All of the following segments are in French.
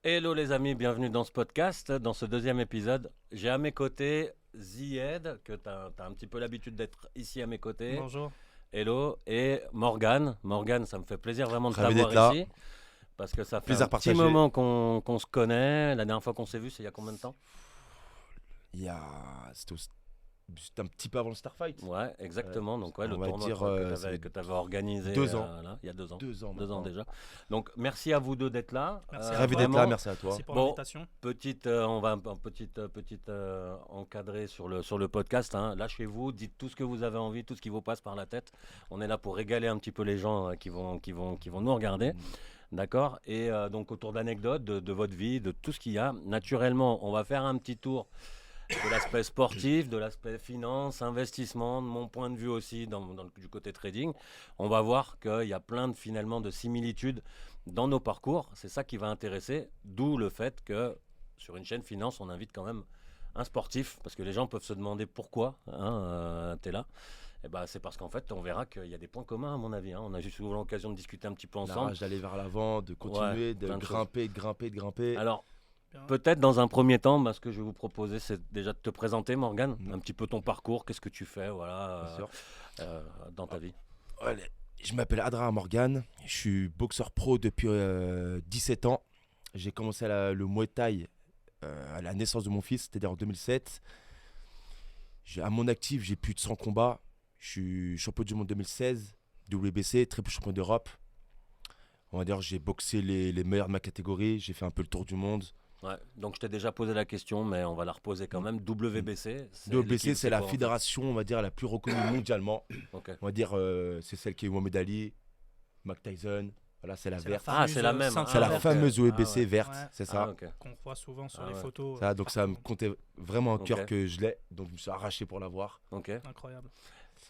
Hello les amis, bienvenue dans ce podcast. Dans ce deuxième épisode, j'ai à mes côtés Zied, que tu as un petit peu l'habitude d'être ici à mes côtés. Bonjour. Hello. Et Morgane. Morgane, ça me fait plaisir vraiment de Ravi d'être t'avoir là. ici. Parce que ça fait Plaisir un petit partagé. moment qu'on se connaît. La dernière fois qu'on s'est vu, c'est il y a combien de temps? C'était un petit peu avant le Starfight. Ouais, exactement. Donc le on va tournoi dire, que tu avais organisé 2 ans. là, il y a 2 ans. 2 ans 2 ans maintenant. déjà. Donc merci à vous deux d'être là. Merci à Ravi toi. d'être là, Vraiment, merci à toi. Merci pour Bon, l'invitation. on va petite encadrer sur le podcast. Hein. Lâchez-vous, dites tout ce que vous avez envie, tout ce qui vous passe par la tête. On est là pour régaler un petit peu les gens qui vont nous regarder. D'accord. Et donc autour d'anecdotes, de votre vie, de tout ce qu'il y a. Naturellement, on va faire un petit tour de l'aspect sportif, de l'aspect finance, investissement, de mon point de vue aussi du côté trading. On va voir qu'il y a plein de similitudes dans nos parcours. C'est ça qui va intéresser, d'où le fait que sur une chaîne finance, on invite quand même un sportif, parce que les gens peuvent se demander pourquoi tu es là. Et ben, c'est parce qu'en fait, on verra qu'il y a des points communs à mon avis. Hein. On a juste souvent l'occasion de discuter un petit peu La ensemble. rage d'aller vers l'avant, de continuer, Ouais, de plein de grimper. Alors, Bien. peut-être dans un premier temps, ce que je vais vous proposer, c'est déjà de te présenter, Morgane, Mhm. un petit peu ton parcours, qu'est-ce que tu fais voilà, Bien sûr. dans ta vie. Allez, je m'appelle Adrien Morgan, je suis boxeur pro depuis 17 ans. J'ai commencé le Muay Thai à la naissance de mon fils, c'est-à-dire en 2007. À mon actif, j'ai plus de 100 combats. Je suis champion du monde 2016, WBC, triple champion d'Europe. On va dire j'ai boxé les meilleurs de ma catégorie, j'ai fait un peu le tour du monde. Ouais, donc je t'ai déjà posé la question, mais on va la reposer quand même. WBC, WBC, c'est la quoi, en fait fédération, on va dire, la plus reconnue mondialement. Ok. On va dire, c'est celle qui est Mohamed Ali, Mike Tyson. Voilà, c'est la C'est la verte. Ah, c'est la même. ceinture C'est la ok. fameuse WBC ouais. verte, Ouais. c'est ça. Ah, ok. Qu'on voit souvent sur Ah les ouais. photos. Ça, donc ça me partout. comptait vraiment en cœur Ok. que je l'ai. Donc je me suis arraché pour l'avoir. Ok, Incroyable.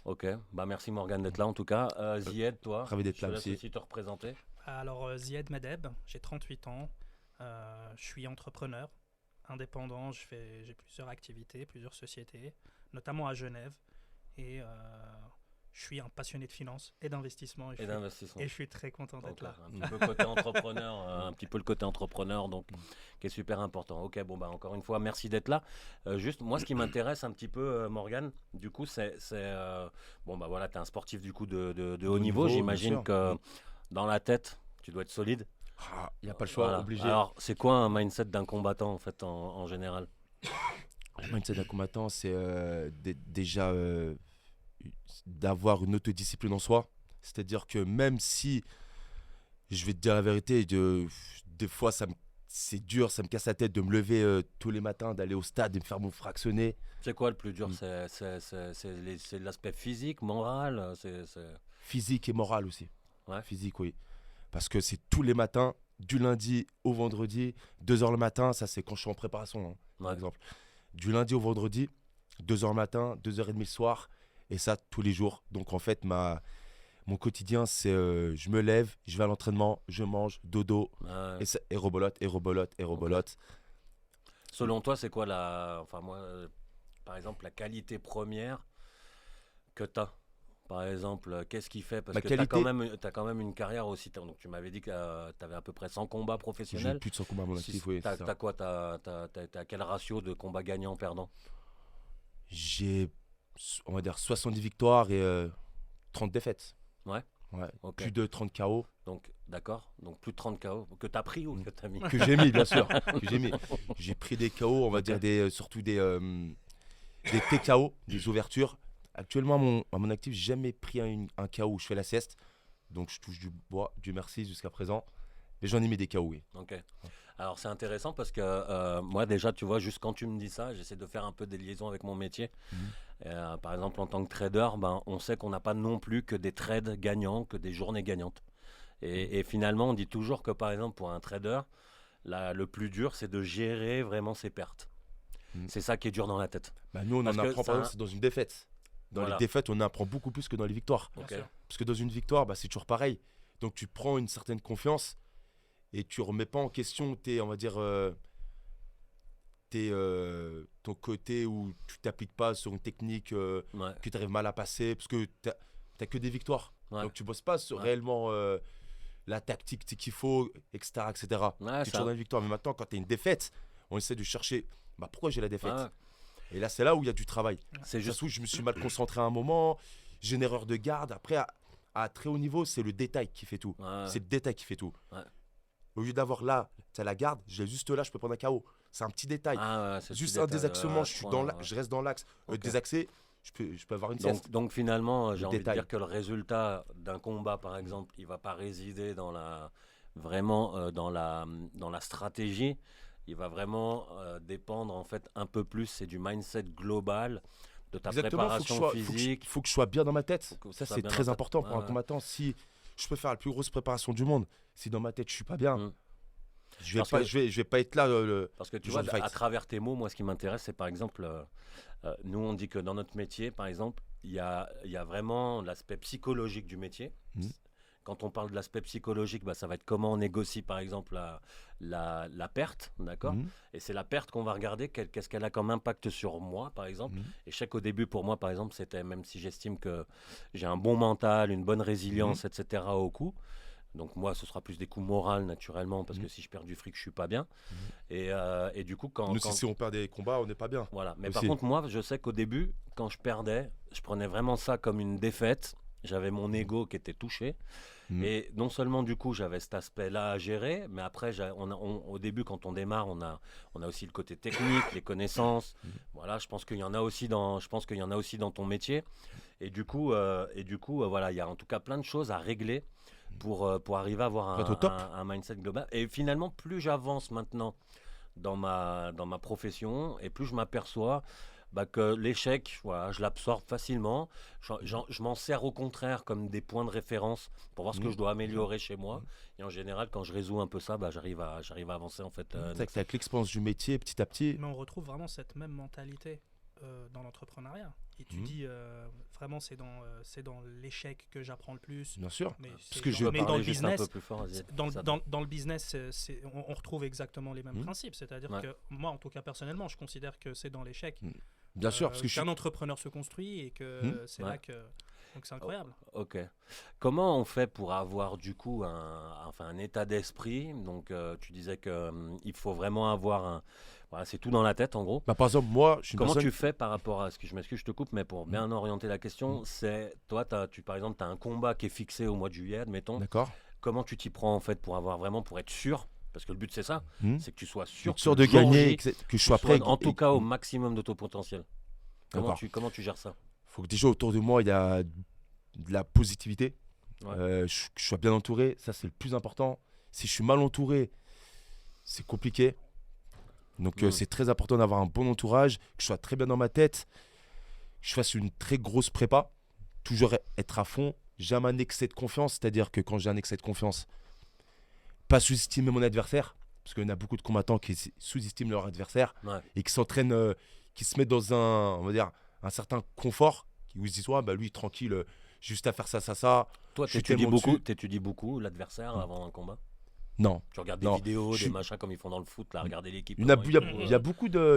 ok. Bah, merci Morgane d'être là en tout cas. Zied, toi, Ravi d'être je te là laisse aussi. te représenter. Alors, Zied Medeb, j'ai 38 ans. Je suis entrepreneur, indépendant. J'ai plusieurs activités, plusieurs sociétés, notamment à Genève. Et je suis un passionné de finance et d'investissement. Et d'investissement. Et je suis très content d'être Donc, là. un petit peu le côté entrepreneur, un petit peu le côté entrepreneur, donc qui est super important. Ok, bon bah encore une fois, merci d'être là. Juste moi, ce qui m'intéresse un petit peu, Morgane, du coup, bon bah voilà, t'es un sportif du coup de haut niveau. bien J'imagine sûr. que dans la tête, tu dois être solide. Il n'y a pas le choix, Voilà. obligé. Alors, c'est quoi un mindset d'un combattant en fait en général? Le mindset d'un combattant, c'est déjà d'avoir une autodiscipline en soi. C'est-à-dire que même si, je vais te dire la vérité, des fois c'est dur, ça me casse la tête de me lever tous les matins, d'aller au stade et me faire mon fractionner. C'est quoi le plus dur? Mm. C'est l'aspect physique, moral. Physique et moral aussi. Ouais. Physique, oui. Parce que c'est tous les matins, du lundi au vendredi, 2h le matin, ça c'est quand je suis en préparation, hein, par Ouais. exemple. Du lundi au vendredi, 2h le matin, 2h30 le soir, et ça tous les jours. Donc en fait, mon quotidien, c'est je me lève, je vais à l'entraînement, je mange, dodo, Ouais. et rebolote. Selon toi, c'est quoi enfin moi, par exemple, la qualité première que tu as? Par exemple, qu'est-ce qui fait? Parce Ma que qualité- t'as quand même une carrière aussi. Donc tu m'avais dit que tu avais à peu près 100 combats J'ai professionnels. plus de 100 combats à mon actif, oui. T'as c'est ça. quoi? T'as quel ratio de combats gagnants-perdants? J'ai, on va dire, 70 victoires et 30 défaites. Ouais. Ouais. Ok. Plus de 30 KO. Donc, d'accord. Donc plus de 30 KO que tu as pris ou que tu as mis? Que j'ai mis, bien sûr. Que j'ai mis. J'ai pris des KO, on va Ok. dire surtout des TKO, des ouvertures. Actuellement, à mon actif, j'ai jamais pris un KO où je fais la sieste. Donc, je touche du bois, Dieu merci, jusqu'à présent. Mais j'en ai mis des KO, oui. Ok. Alors c'est intéressant parce que moi déjà, tu vois, juste quand tu me dis ça, j'essaie de faire un peu des liaisons avec mon métier. Par exemple, en tant que trader, on sait qu'on n'a pas non plus que des trades gagnants, que des journées gagnantes. Et finalement, on dit toujours que par exemple, pour un trader, le plus dur, c'est de gérer vraiment ses pertes. C'est ça qui est dur dans la tête. Bah, nous, on Parce en que apprend, par exemple, c'est dans une défaite. Dans Voilà. les défaites, on apprend beaucoup plus que dans les victoires. Bien Ok. sûr. Parce que dans une victoire, c'est toujours pareil. Donc, tu prends une certaine confiance et tu remets pas en question on va dire, ton côté où tu t'appliques pas sur une technique Ouais. que tu arrives mal à passer parce que tu n'as que des victoires. Ouais. Donc tu bosses pas Ouais. réellement la tactique qu'il faut, etc. etc. Ouais, Tu es toujours dans la victoire. Mais maintenant, quand tu as une défaite, on essaie de chercher pourquoi j'ai la défaite. Ouais. Et là, c'est là où il y a du travail. C'est Juste juste. où je me suis mal concentré à un moment, j'ai une erreur de garde. Après, à très haut niveau, c'est le détail qui fait tout. Ouais. C'est le détail qui fait tout. Ouais. Au lieu d'avoir là, tu as la garde, j'ai juste là, je peux prendre un KO. C'est un petit détail. Ah, ouais, c'est Juste ce un détail, désaxement, ouais, je, suis point, dans ouais. je reste dans l'axe. Ok. Désaxé, je peux avoir une sieste. Donc finalement, j'ai Le envie de détail. dire que le résultat d'un combat, par exemple, il va pas résider vraiment dans la stratégie. Il va vraiment dépendre en fait un peu plus. C'est du mindset global, de ta Exactement, préparation physique. faut que je sois bien dans ma tête. Faut que Ça, tu sois c'est bien très dans ta- important pour Ouais, un ouais. combattant. Si je peux faire la plus grosse préparation du monde, si dans ma tête, je suis pas bien, Mm. je vais Parce pas, que- je vais pas être là. Parce que tu le vois, jour du fight. à travers tes mots, moi, ce qui m'intéresse, c'est par exemple, nous, on dit que dans notre métier, par exemple, il y a vraiment l'aspect psychologique du métier. Mhm. Quand on parle de l'aspect psychologique, ça va être comment on négocie, par exemple, la perte, d'accord? Mhm. Et c'est la perte qu'on va regarder, qu'est-ce qu'elle a comme impact sur moi, par exemple. Mhm. Et je sais qu'au début, pour moi, par exemple, c'était, même si j'estime que j'ai un bon mental, une bonne résilience, etc. au coup. Donc moi, ce sera plus des coups moraux, naturellement, parce que si je perds du fric, je suis pas bien. Et du coup, Nous, si on perd des combats, on n'est pas bien. voilà. Mais Aussi. par contre, moi, je sais qu'au début, quand je perdais, je prenais vraiment ça comme une défaite. J'avais mon ego qui était touché. Mhm. Et non seulement, du coup, j'avais cet aspect-là à gérer, mais après, au début, quand on démarre, on a aussi le côté technique, les connaissances. Voilà, je pense qu'il y en a aussi dans ton métier. Et du coup, voilà, il y a en tout cas plein de choses à régler pour arriver à avoir Pour être au top. un mindset global. Et finalement, plus j'avance maintenant dans ma profession, et plus je m'aperçois que l'échec, voilà, je l'absorbe facilement. Je m'en sers au contraire comme des points de référence pour voir ce que je dois améliorer chez moi. Et en général, quand je résous un peu ça, j'arrive à avancer en fait. C'est avec l'expérience du métier, petit à petit. Mais on retrouve vraiment cette même mentalité dans l'entrepreneuriat. Et tu dis vraiment c'est dans l'échec que j'apprends le plus. Bien sûr. Mais Parce que Je peux mais dans parler le juste un business, peu plus fort, vas-y. dans le business, on retrouve exactement les mêmes principes. C'est-à-dire Ouais. que moi, en tout cas personnellement, je considère que c'est dans l'échec Bien sûr, parce que qu'un entrepreneur se construit et que c'est Ouais. là que donc c'est incroyable. Ok. Comment on fait pour avoir du coup un état d'esprit? Donc tu disais que il faut vraiment avoir voilà, c'est tout dans la tête en gros. par exemple, moi, je suis une Comment personne. tu fais par rapport à ce que je m'excuse, je te coupe, mais pour bien orienter la question, c'est toi, par exemple, tu as un combat qui est fixé au mois de juillet, admettons. D'accord. Comment tu t'y prends en fait pour être sûr? Parce que le but c'est ça, Hmm. c'est que tu sois sûr, Sûr que de le jour gagner, J, que je tu sois prêt. en tout cas au maximum de ton potentiel. D'accord. Comment tu gères ça? Faut que déjà autour de moi, il y a de la positivité. Ouais. Que je sois bien entouré, ça c'est le plus important. Si je suis mal entouré, c'est compliqué. Donc c'est très important d'avoir un bon entourage, que je sois très bien dans ma tête, que je fasse une très grosse prépa, toujours être à fond. Jamais un excès de confiance, c'est-à-dire que quand j'ai un excès de confiance, pas sous-estimer mon adversaire, parce qu'il y en a beaucoup de combattants qui sous-estiment leur adversaire Ouais. et qui s'entraînent, qui se mettent dans on va dire, un certain confort, où ils se disent ouais, lui tranquille, juste à faire ça. Toi, Je suis t'étudies tellement dessus. t'étudies beaucoup l'adversaire avant un combat. Non. Tu regardes des Non, vidéos, je des suis- machins comme ils font dans le foot, là, regarder l'équipe. Il y, en a, comment il y a- ils font, il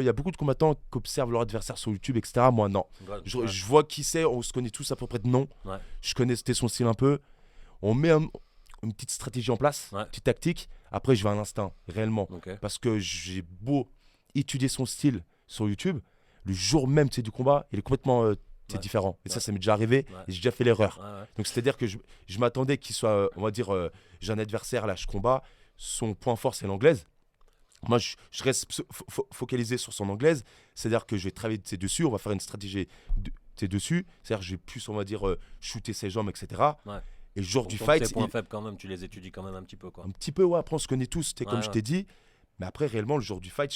y a beaucoup de combattants qui observent leur adversaire sur YouTube, etc. Moi, non. Ouais, Je vois qui c'est, on se connaît tous à peu près de nom. Ouais. Je connais son style un peu. On met une petite stratégie en place, Ouais. une petite tactique. Après, je vais à l'instinct, réellement. Ok. Parce que j'ai beau étudier son style sur YouTube, le jour même du combat, il est complètement Ouais. différent. Et Ouais. ça m'est déjà arrivé Ouais. et j'ai déjà fait l'erreur. Ouais, ouais. Donc, c'est-à-dire que je m'attendais qu'il soit, on va dire, j'ai un adversaire, là, je combats. Son point fort, c'est l'anglaise. Moi, je reste focalisé sur son anglaise. C'est-à-dire que je vais travailler dessus. On va faire une stratégie dessus. C'est-à-dire que je vais plus, on va dire, shooter ses jambes, etc. Ouais. Et le jour Donc, du tes fight, points faibles quand même, tu les étudies quand même un petit peu quoi. un petit peu, ouais, après, on se connaît tous, c'était comme Ouais, je ouais. t'ai dit. Mais après, réellement, le jour du fight,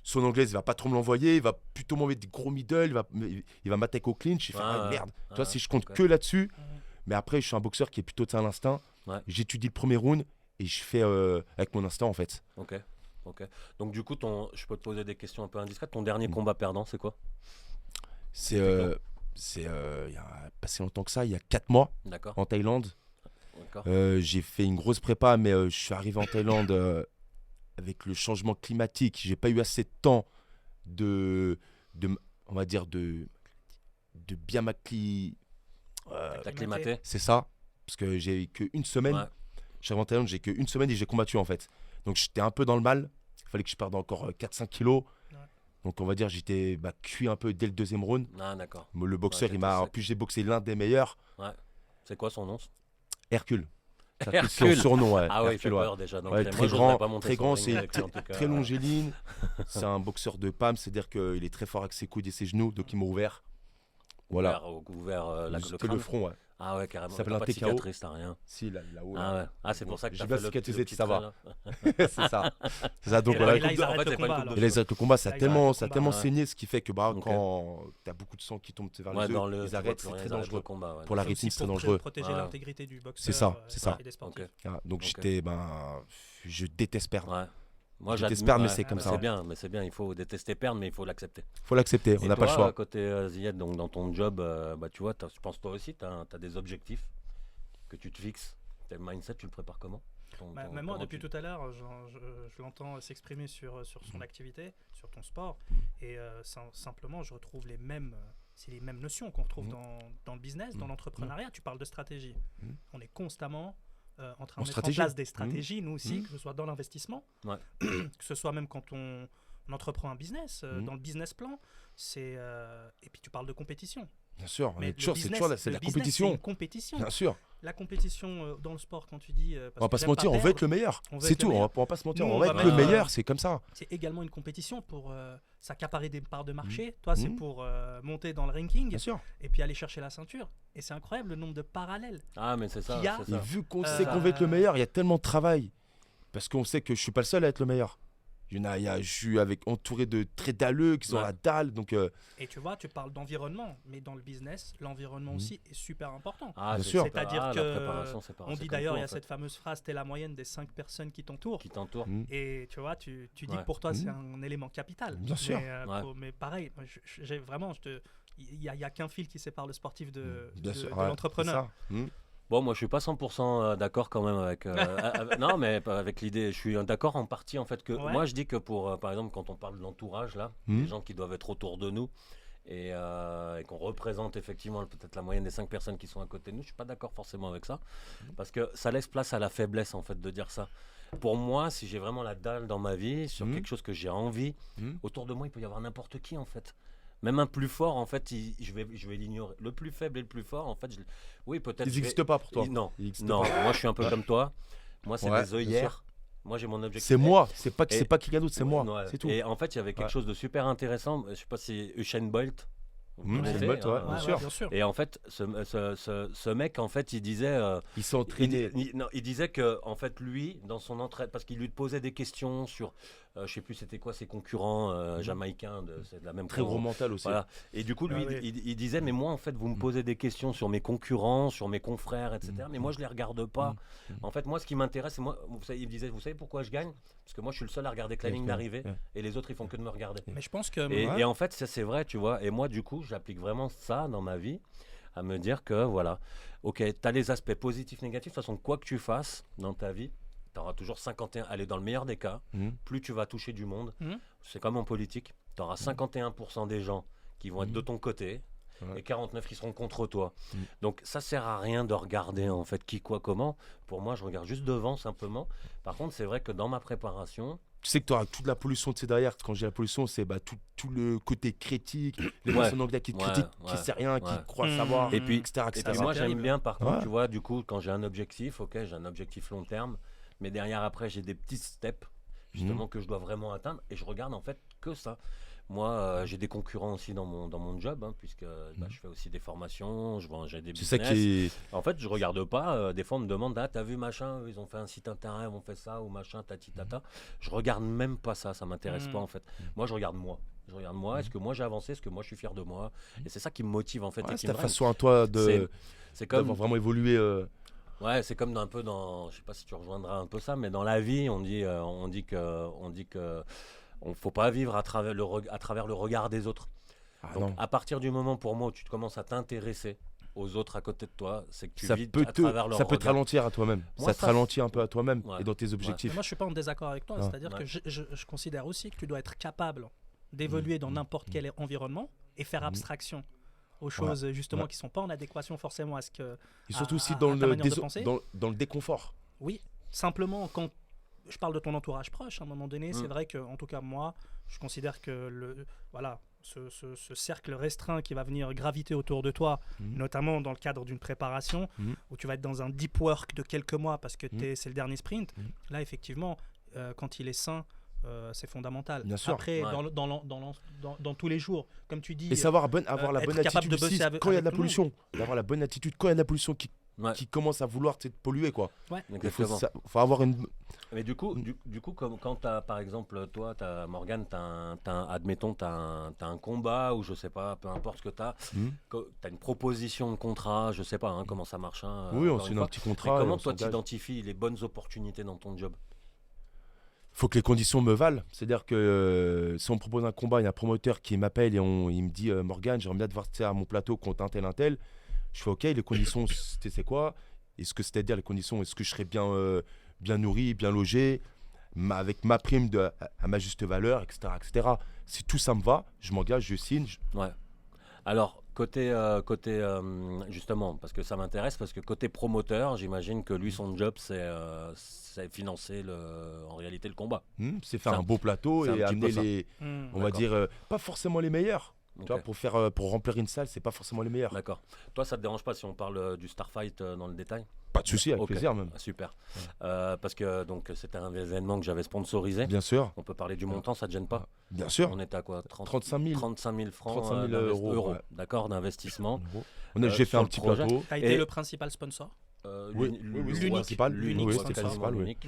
son anglaise, il va pas trop me l'envoyer. Il va plutôt m'envoyer des gros middle. Il va m'attaquer au clinch. Je vais faire Ouais, merde. ouais. Tu vois, si je compte Ok. que là-dessus. Ouais. Mais après, je suis un boxeur qui est plutôt à l'instinct. Ouais. J'étudie le premier round et je fais avec mon instinct, en fait. Ok. Donc du coup, je peux te poser des questions un peu indiscrètes. Ton dernier combat perdant, c'est quoi? C'est il y a pas si longtemps que ça, il y a 4 mois D'accord. en Thaïlande. D'accord. J'ai fait une grosse prépa, mais je suis arrivé en Thaïlande avec le changement climatique. J'ai pas eu assez de temps on va dire de bien T'acclimaté. c'est ça, parce que j'ai eu qu'une semaine. Ouais. Je suis arrivé en Thaïlande, j'ai qu'une semaine et j'ai combattu en fait. Donc j'étais un peu dans le mal. Il fallait que je perde encore 4-5 kilos. Ouais. Donc on va dire j'étais cuit un peu dès le deuxième round. Ah, d'accord. Le boxeur, Ouais, il m'a. En sec. plus, j'ai boxé l'un des meilleurs, C'est quoi son nom? Hercule. Hercule. C'est son surnom, ouais. Ah ouais, il fait Hercule, ouais. peur déjà. Donc, Ouais, moi, très j'oserais grand, pas monter très sur le grand, ring c'est avec lui, en tout cas. très longiligne. C'est un boxeur de PAM, c'est-à-dire qu'il est très fort avec ses coudes et ses genoux, donc il m'a ouvert. Voilà. Ouvert le C'était crâne. le front, ouais. Ah ouais, carrément. Ça s'appelle T'as un pas de TKO. cicatrice, t'as rien. Si, là-haut. Ah ouais. Ah, c'est pour ça que J'ai t'as bien fait le cicatrisé, petit ça va. trait, là. C'est ça. C'est ça. Donc Et voilà. là, ils en arrêtent fait, le c'est pas une combat. coupe alors. de Et les le combat, ça a Là, ils tellement, arrêtent ça a le tellement combat. saigné, ce qui fait que Ok. quand t'as beaucoup de sang qui tombe vers Ouais, les dans œufs, le. ils arrêtent, c'est très dangereux. Le combat, ouais. Pour la C'est aussi rétine, c'est très pour dangereux. protéger Ouais. l'intégrité du boxeur. C'est ça, c'est ça. Et des sportifs. Ok. Ah, donc Ok. j'étais, je déteste perdre. Ouais. Moi, Je j'admire, t'espère, mais ouais, c'est comme bah, ça. C'est bien, mais c'est bien. Il faut détester perdre, mais il faut l'accepter. Faut l'accepter, on Et n'a pas le toi, choix. côté Zied, donc dans ton job, tu vois, je pense toi aussi, tu as des objectifs que tu te fixes. Tes mindset, tu le prépares comment? Même moi, depuis tout à l'heure, je l'entends s'exprimer sur son activité, sur ton sport. Et simplement, je retrouve c'est les mêmes notions qu'on retrouve dans le business, dans l'entrepreneuriat. Tu parles de stratégie. On est constamment en train de mettre en place des stratégies, nous aussi, que ce soit dans l'investissement, que ce soit même quand on entreprend un business, dans le business plan. Et puis tu parles de compétition. Bien sûr, Mais c'est toujours la le business, compétition. c'est une compétition. Bien sûr. La compétition dans le sport, quand tu dis... On va pas se mentir, on veut être le meilleur. On veut C'est être tout, le meilleur. on va pas se mentir, Nous, on on va va être le mettre, meilleur, c'est comme ça. C'est également une compétition pour s'accaparer des parts de marché. Toi, c'est pour monter dans le ranking Bien sûr. et puis aller chercher la ceinture. Et c'est incroyable le nombre de parallèles. Ah, mais c'est ça. Qu'il y a- c'est Et ça. vu qu'on sait qu'on veut être le meilleur, il y a tellement de travail. Parce qu'on sait que je suis pas le seul à être le meilleur. Je suis entouré de très dalleux qui ont Ouais. la dalle. Donc, Et tu vois, tu parles d'environnement, mais dans le business, l'environnement aussi est super important. Ah, Bien c'est sûr. super. C'est-à-dire Ah, que la préparation, c'est pareil, On c'est dit comme d'ailleurs, toi, il y a en fait, cette fameuse phrase, t'es la moyenne des 5 personnes qui t'entourent. qui t'entoure. Et tu vois, tu dis Ouais. que pour toi, c'est un élément capital. Bien sûr. Ouais. Mais pareil, moi, j'ai vraiment, il n'y a qu'un fil qui sépare le sportif de bien sûr. l'entrepreneur. c'est ça. Bon, moi, je suis pas 100% d'accord quand même avec. Non, mais avec l'idée. Je suis d'accord en partie en fait que Ouais. moi, je dis que pour, par exemple, quand on parle de l'entourage là, les gens qui doivent être autour de nous et qu'on représente effectivement peut-être la moyenne des 5 personnes qui sont à côté de nous, je suis pas d'accord forcément avec ça parce que ça laisse place à la faiblesse en fait de dire ça. Pour moi, si j'ai vraiment la dalle dans ma vie sur quelque chose que j'ai envie, autour de moi, il peut y avoir n'importe qui en fait. Même un plus fort, en fait, je vais l'ignorer. Le plus faible et le plus fort, en fait, oui, peut-être. Ils n'existent pas pour toi. Non, Ils existent non. pas. Moi, je suis un peu comme toi. Moi, c'est Ouais, des bien œillères. Moi, j'ai mon objectif. C'est moi, c'est pas Et- quelqu'un d'autre, c'est moi. Ouais. C'est tout. Et en fait, il y avait quelque Ouais. chose de super intéressant. Je sais pas si Usain Bolt. Vous Usain connaissez, Bolt, ouais, hein, bien Ouais, sûr. bien sûr. Et en fait, ce mec, en fait, il disait. Ils sont entraînés. Il disait que en fait lui dans son entraide parce qu'il lui posait des questions sur je sais plus c'était quoi ses concurrents jamaïcains c'est de la même Très gros mental aussi. voilà. Et du coup lui Ah oui. il disait mais moi en fait vous me posez des questions sur mes concurrents sur mes confrères etc mais moi je les regarde pas en fait moi ce qui m'intéresse c'est moi vous savez, il me disait vous savez pourquoi je gagne parce que moi je suis le seul à regarder que la ligne d'arrivée et les autres ils font que de me regarder Mais je pense que et en fait ça c'est vrai tu vois et moi du coup j'applique vraiment ça dans ma vie à me dire que voilà, ok, tu as les aspects positifs, négatifs, de toute façon, quoi que tu fasses dans ta vie, tu auras toujours 51, allez, dans le meilleur des cas, plus tu vas toucher du monde, c'est comme en politique, tu auras 51% des gens qui vont être de ton côté et 49 qui seront contre toi. Donc ça sert à rien de regarder en fait qui, quoi, comment. Pour moi, je regarde juste devant simplement. Par contre, c'est vrai que dans ma préparation, Tu sais que tu auras toute la pollution de ces derrière. Quand je dis la pollution, c'est tout le côté critique, les Ouais. personnes anglais qui te Ouais, critiquent, qui ouais, ne sait rien, ouais. qui croient savoir, Et puis- etc. Et etc. puis moi, c'est j'aime terrible. bien, par contre, Ouais. tu vois, du coup, quand j'ai un objectif, ok, j'ai un objectif long terme, mais derrière, après, j'ai des petits steps, justement, que je dois vraiment atteindre, et je regarde, en fait, que ça. Moi, j'ai des concurrents aussi dans mon job, hein, puisque je fais aussi des formations, j'ai des C'est ça business. qui est. En fait, je regarde pas. Des fois, on me demande, ah, t'as vu machin, ils ont fait un site internet, ils ont fait ça, ou machin, tati tata. Je regarde même pas ça, ça m'intéresse pas, en fait. Moi, je regarde moi. Je regarde moi, est-ce que moi j'ai avancé, est-ce que moi je suis fier de moi. Et c'est ça qui me motive, en fait. Ouais, et c'est qui ta me drive. façon à toi C'est comme. d'avoir vraiment évolué. Ouais, c'est comme un peu dans, je sais pas si tu rejoindras un peu ça, mais dans la vie, on dit que on faut pas vivre à travers le regard des autres. Ah Donc non. à partir du moment pour moi où tu commences à t'intéresser aux autres à côté de toi, c'est que tu Ça vis peut à travers leur ça peut te regard. ralentir à toi-même. Moi, Ça te ça, ralentit un peu à toi-même Ouais. et dans tes objectifs. Mais moi, je suis pas en désaccord avec toi. Ah. C'est-à-dire Ouais. que je considère aussi que tu dois être capable d'évoluer dans n'importe quel environnement et faire abstraction aux choses justement Ouais. qui sont pas en adéquation forcément à ce que Et surtout à- aussi à dans ta le, manière de penser. dans le déconfort. oui simplement, quand je parle de ton entourage proche, à un moment donné, c'est vrai que, en tout cas, moi, je considère que ce cercle restreint qui va venir graviter autour de toi, notamment dans le cadre d'une préparation, où tu vas être dans un deep work de quelques mois parce que c'est le dernier sprint, là, effectivement, quand il est sain, c'est fondamental. Bien sûr. Après, dans tous les jours, comme tu dis... Et savoir avoir la bonne attitude aussi quand il y a de la pollution. D'avoir la bonne attitude quand il y a de la pollution qui commence à vouloir te polluer, quoi. Ouais. Il faut avoir une... Mais du coup, comme quand tu as, par exemple, toi, Morgane, admettons, tu as un combat ou je sais pas, peu importe ce que tu as, tu as une proposition de contrat, je sais pas comment ça marche. Oui, on signe un petit contrat. Mais comment toi, tu identifies les bonnes opportunités dans ton job? Faut que les conditions me valent. C'est-à-dire que si on me propose un combat, il y a un promoteur qui m'appelle et il me dit Morgane, j'aimerais bien te voir à mon plateau contre un tel. Je fais OK, les conditions, c'est quoi? Est-ce que c'est-à-dire les conditions, est-ce que je serais bien nourri, bien logé, avec ma prime à ma juste valeur, etc. Si tout ça me va, je m'engage, je signe. Ouais. Alors, côté justement, parce que ça m'intéresse, parce que côté promoteur, j'imagine que lui, son job, c'est financer en réalité le combat. C'est faire un beau plateau et amener on va dire, pas forcément les meilleurs. Tu vois, pour remplir une salle, c'est pas forcément les meilleurs. D'accord. Toi, ça te dérange pas si on parle du Starfight dans le détail? Pas de souci, avec plaisir même. Super. Parce que c'était un événement que j'avais sponsorisé. Bien sûr. On peut parler du montant, ça te gêne pas? Bien sûr. On est à quoi? 35 000 francs, 35 000 euros. D'accord, d'investissement. J'ai fait un petit plateau. Tu as été le principal sponsor? L'unique principal.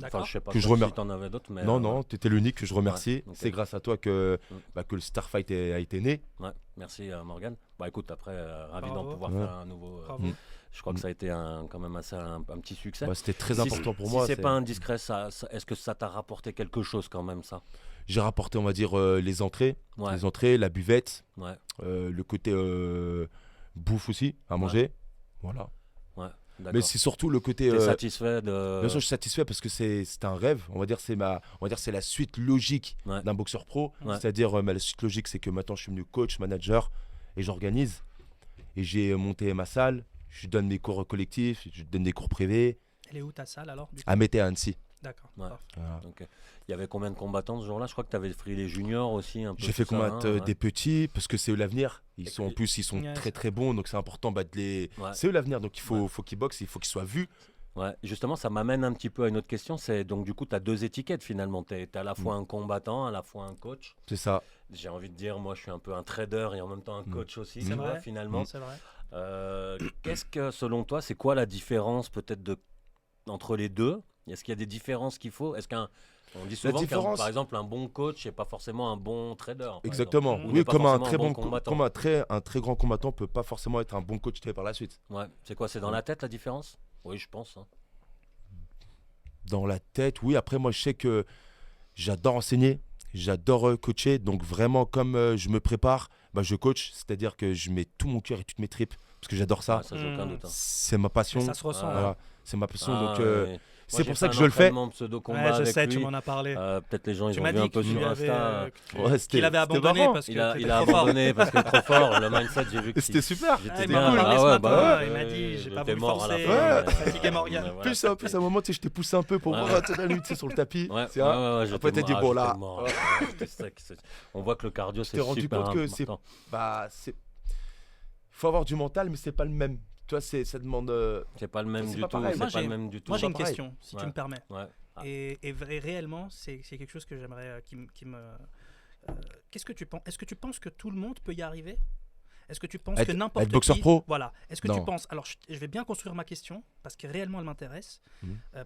Enfin, je sais pas que je si t'en avais d'autres, mais non, tu étais l'unique que je remercie. C'est grâce à toi que le Starfight a été né. Ouais, merci Morgane. Bah écoute, après ravi d'en pouvoir faire un nouveau. Je crois que ça a été quand même assez un petit succès. C'était très important pour moi. Si c'est pas indiscret, est-ce que ça t'a rapporté quelque chose quand même, ça? J'ai rapporté, on va dire, les entrées, la buvette, le côté bouffe aussi, à manger. Voilà. Mais c'est surtout le côté. T'es satisfait de. Bien sûr, je suis satisfait parce que c'est un rêve. On va dire c'est la suite logique d'un boxeur pro. C'est-à-dire la suite logique, c'est que maintenant je suis devenu coach, manager et j'organise. Et j'ai monté ma salle. Je donne des cours collectifs, je donne des cours privés. Elle est où ta salle alors? À Mété à Annecy. D'accord. Voilà. Donc, il y avait combien de combattants ce jour-là? Je crois que tu avais pris les juniors aussi un peu. J'ai fait combattre des petits parce que c'est eux l'avenir. Ils sont très très bons, donc c'est important de les. C'est eux l'avenir, donc il faut qu'ils boxent, il faut qu'ils soient vus. Ouais, justement, ça m'amène un petit peu à une autre question. C'est donc du coup, tu as deux étiquettes finalement. Tu es à la fois un combattant, à la fois un coach. C'est ça. J'ai envie de dire, moi, je suis un peu un trader et en même temps un coach aussi. C'est vrai, finalement. C'est vrai. Qu'est-ce que, selon toi, c'est quoi la différence peut-être entre les deux? Est-ce qu'il y a des différences qu'il faut? On dit souvent qu'un, par exemple, un bon coach n'est pas forcément un bon trader. Exactement. Oui, comme un très un très grand combattant peut pas forcément être un bon coach par la suite. Ouais. C'est quoi? C'est dans la tête la différence? Oui, je pense. Dans la tête, oui. Après, moi, je sais que j'adore enseigner, j'adore coacher. Donc, vraiment, comme je me prépare, je coach. C'est-à-dire que je mets tout mon cœur et toutes mes tripes parce que j'adore ça. Ça, j'ai aucun doute. C'est ma passion. Ça se ressent. Voilà. C'est ma passion. Donc, Moi, c'est pour ça que je le fais. Je sais, tu m'en as parlé. Peut-être les gens ils ont vu un peu sur Insta. Qu'il avait abandonné parce qu'il a abandonné parce qu'il est trop fort. Le mindset, j'ai vu que c'était super. Il m'a dit, j'ai pas voulu forcer. Fatigué Morgane. Plus à un moment, je t'ai poussé un peu pour voir la lutte sur le tapis. Après, t'as dit bon là. On voit que le cardio c'est super important. Je t'ai rendu compte que il faut avoir du mental, mais c'est pas le même. Toi, ça demande. C'est pas le même du tout. Moi, j'ai une question, si tu me permets. Ouais. Et réellement, c'est quelque chose que j'aimerais. Qu'est-ce que tu penses? Est-ce que tu penses que tout le monde peut y arriver? Est-ce que tu penses que n'importe qui. Être boxeur pro? Voilà. Est-ce que tu penses. Alors, je vais bien construire ma question parce que réellement, elle m'intéresse.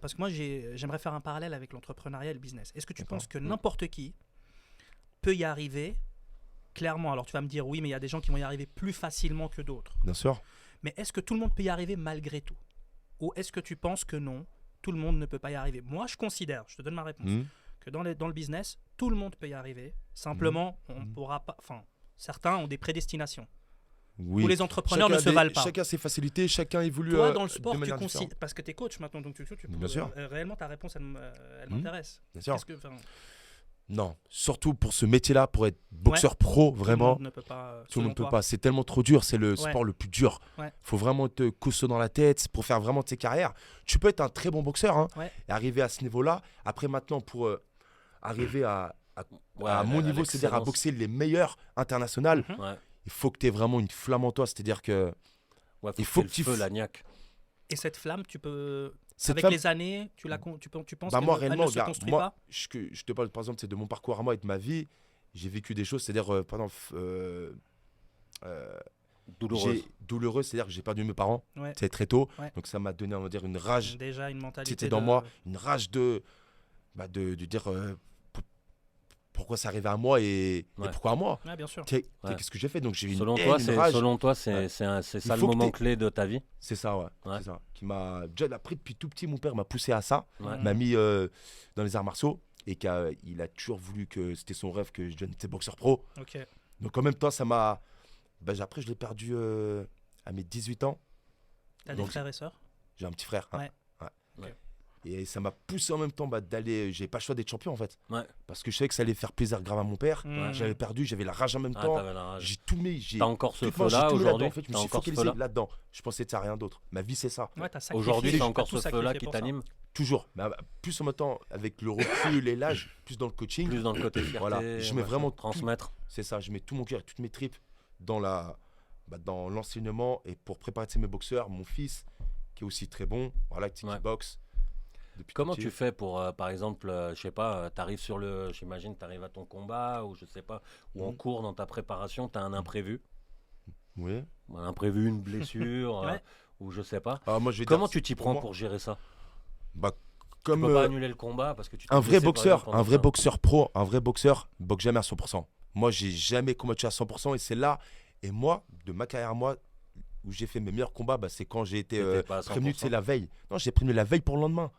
Parce que moi, j'aimerais faire un parallèle avec l'entrepreneuriat et le business. Est-ce que tu penses que n'importe qui peut y arriver clairement? Alors, tu vas me dire oui, mais il y a des gens qui vont y arriver plus facilement que d'autres. Bien sûr. Mais est-ce que tout le monde peut y arriver malgré tout? Ou est-ce que tu penses que non, tout le monde ne peut pas y arriver? Moi, je considère, je te donne ma réponse, que dans le business, tout le monde peut y arriver. Simplement, on pourra pas. Enfin, certains ont des prédestinations. Oui. Tous les entrepreneurs ne se valent pas. Chacun ses facilités, chacun évolue. Toi, dans le sport, tu considères. Parce que tu es coach maintenant, donc tu peux. Bien sûr. Réellement, ta réponse, elle m'intéresse. Bien sûr. Non, surtout pour ce métier-là, pour être boxeur pro, vraiment, Tout le monde ne peut pas. tout le monde ne selon peut toi. pas. C'est tellement trop dur, c'est le Ouais. sport le plus dur. Ouais. Faut vraiment être costaud dans la tête pour faire vraiment tes carrières. Tu peux être un très bon boxeur hein, Ouais. et arriver à ce niveau-là. Après, maintenant, pour arriver Ouais, à mon à niveau, c'est-à-dire à l'excellence. boxer les meilleurs internationaux, Mhm. Ouais. il faut que tu aies vraiment une flamme en toi. C'est-à-dire que Ouais, Il faut faut que que tu tu feu, f- la niaque. Et cette flamme, tu peux. cette Avec flamme, les années, tu penses bah moi, qu'elle réellement, ne se regarde, construit moi, pas. je te parle par exemple c'est de mon parcours à moi et de ma vie. J'ai vécu des choses, c'est-à-dire, par exemple, Douloureuse. douloureux, c'est-à-dire que j'ai perdu mes parents Ouais. c'est très tôt. Ouais. Donc ça m'a donné, on va dire, une rage. Déjà une mentalité. C'était dans de- moi, une rage de dire pourquoi ça arrivait à moi et Ouais. pourquoi à moi. Ouais, bien sûr. Ouais. Qu'est-ce que j'ai fait? Donc j'ai eu une Selon haine, toi, une c'est rage. selon toi, Ouais. c'est ça le faut que moment t'aies- clé de ta vie. C'est ça, ouais. Ouais. C'est ça. Qui m'a déjà appris depuis tout petit. Mon père m'a poussé à ça, Ouais. Mhm. m'a mis dans les arts martiaux et il a toujours voulu que c'était son rêve que je devienne boxeur pro. Ok. Donc en même temps, ça m'a. Après, je l'ai perdu à mes 18 ans. T'as des Donc, frères et sœurs? J'ai un petit frère. Hein. Ouais. Ok. Et ça m'a poussé en même temps d'aller. J'ai pas le choix d'être champion en fait. Ouais. Parce que je savais que ça allait faire plaisir grave à mon père. Mhm. J'avais perdu, j'avais la rage en même Ah, temps. t'avais la rage. J'ai tout mis. J'ai T'as encore ce toute ma- j'ai feu-là tout mis aujourd'hui. là-dedans, en fait, je me T'as suis encore ce focalisé feu-là. là-dedans. Je pensais que ça rien d'autre. Ma vie, c'est ça. Ouais, t'as sacrifié, Aujourd'hui, t'as t'as encore tout ce feu-là sacrifié qui pour ça. t'anime. Toujours. Mais plus en même temps, avec le recul et l'âge, plus dans le coaching. Plus dans le côté fierté. Voilà, je mets machin, vraiment transmettre. C'est ça, je mets tout mon cœur et toutes mes tripes dans dans l'enseignement et pour préparer mes boxeurs, mon fils qui est aussi très bon, voilà, qui Ouais. boxe. depuis Comment tout tu petit. fais pour, par exemple, je sais pas, t'arrives sur le, j'imagine, t'arrives à ton combat ou je sais pas, ou en Mhm. cours dans ta préparation, t'as un imprévu, Oui. un imprévu, une blessure, Ouais. ou je sais pas. Alors moi, je vais Comment dire, tu t'y prends moi, pour gérer ça? bah, Tu comme peux pas annuler le combat parce que tu t'es un vrai blessé, par boxeur, exemple, pendant un vrai ça. boxeur pro, un vrai boxeur boxe jamais à 100%. Moi, j'ai jamais combattu à 100% et c'est là. Et moi, de ma carrière, moi, où j'ai fait mes meilleurs combats, c'est quand j'ai été T'étais pas à prévenu, 100%. c'est la veille. Non, j'ai prévenu la veille pour le lendemain.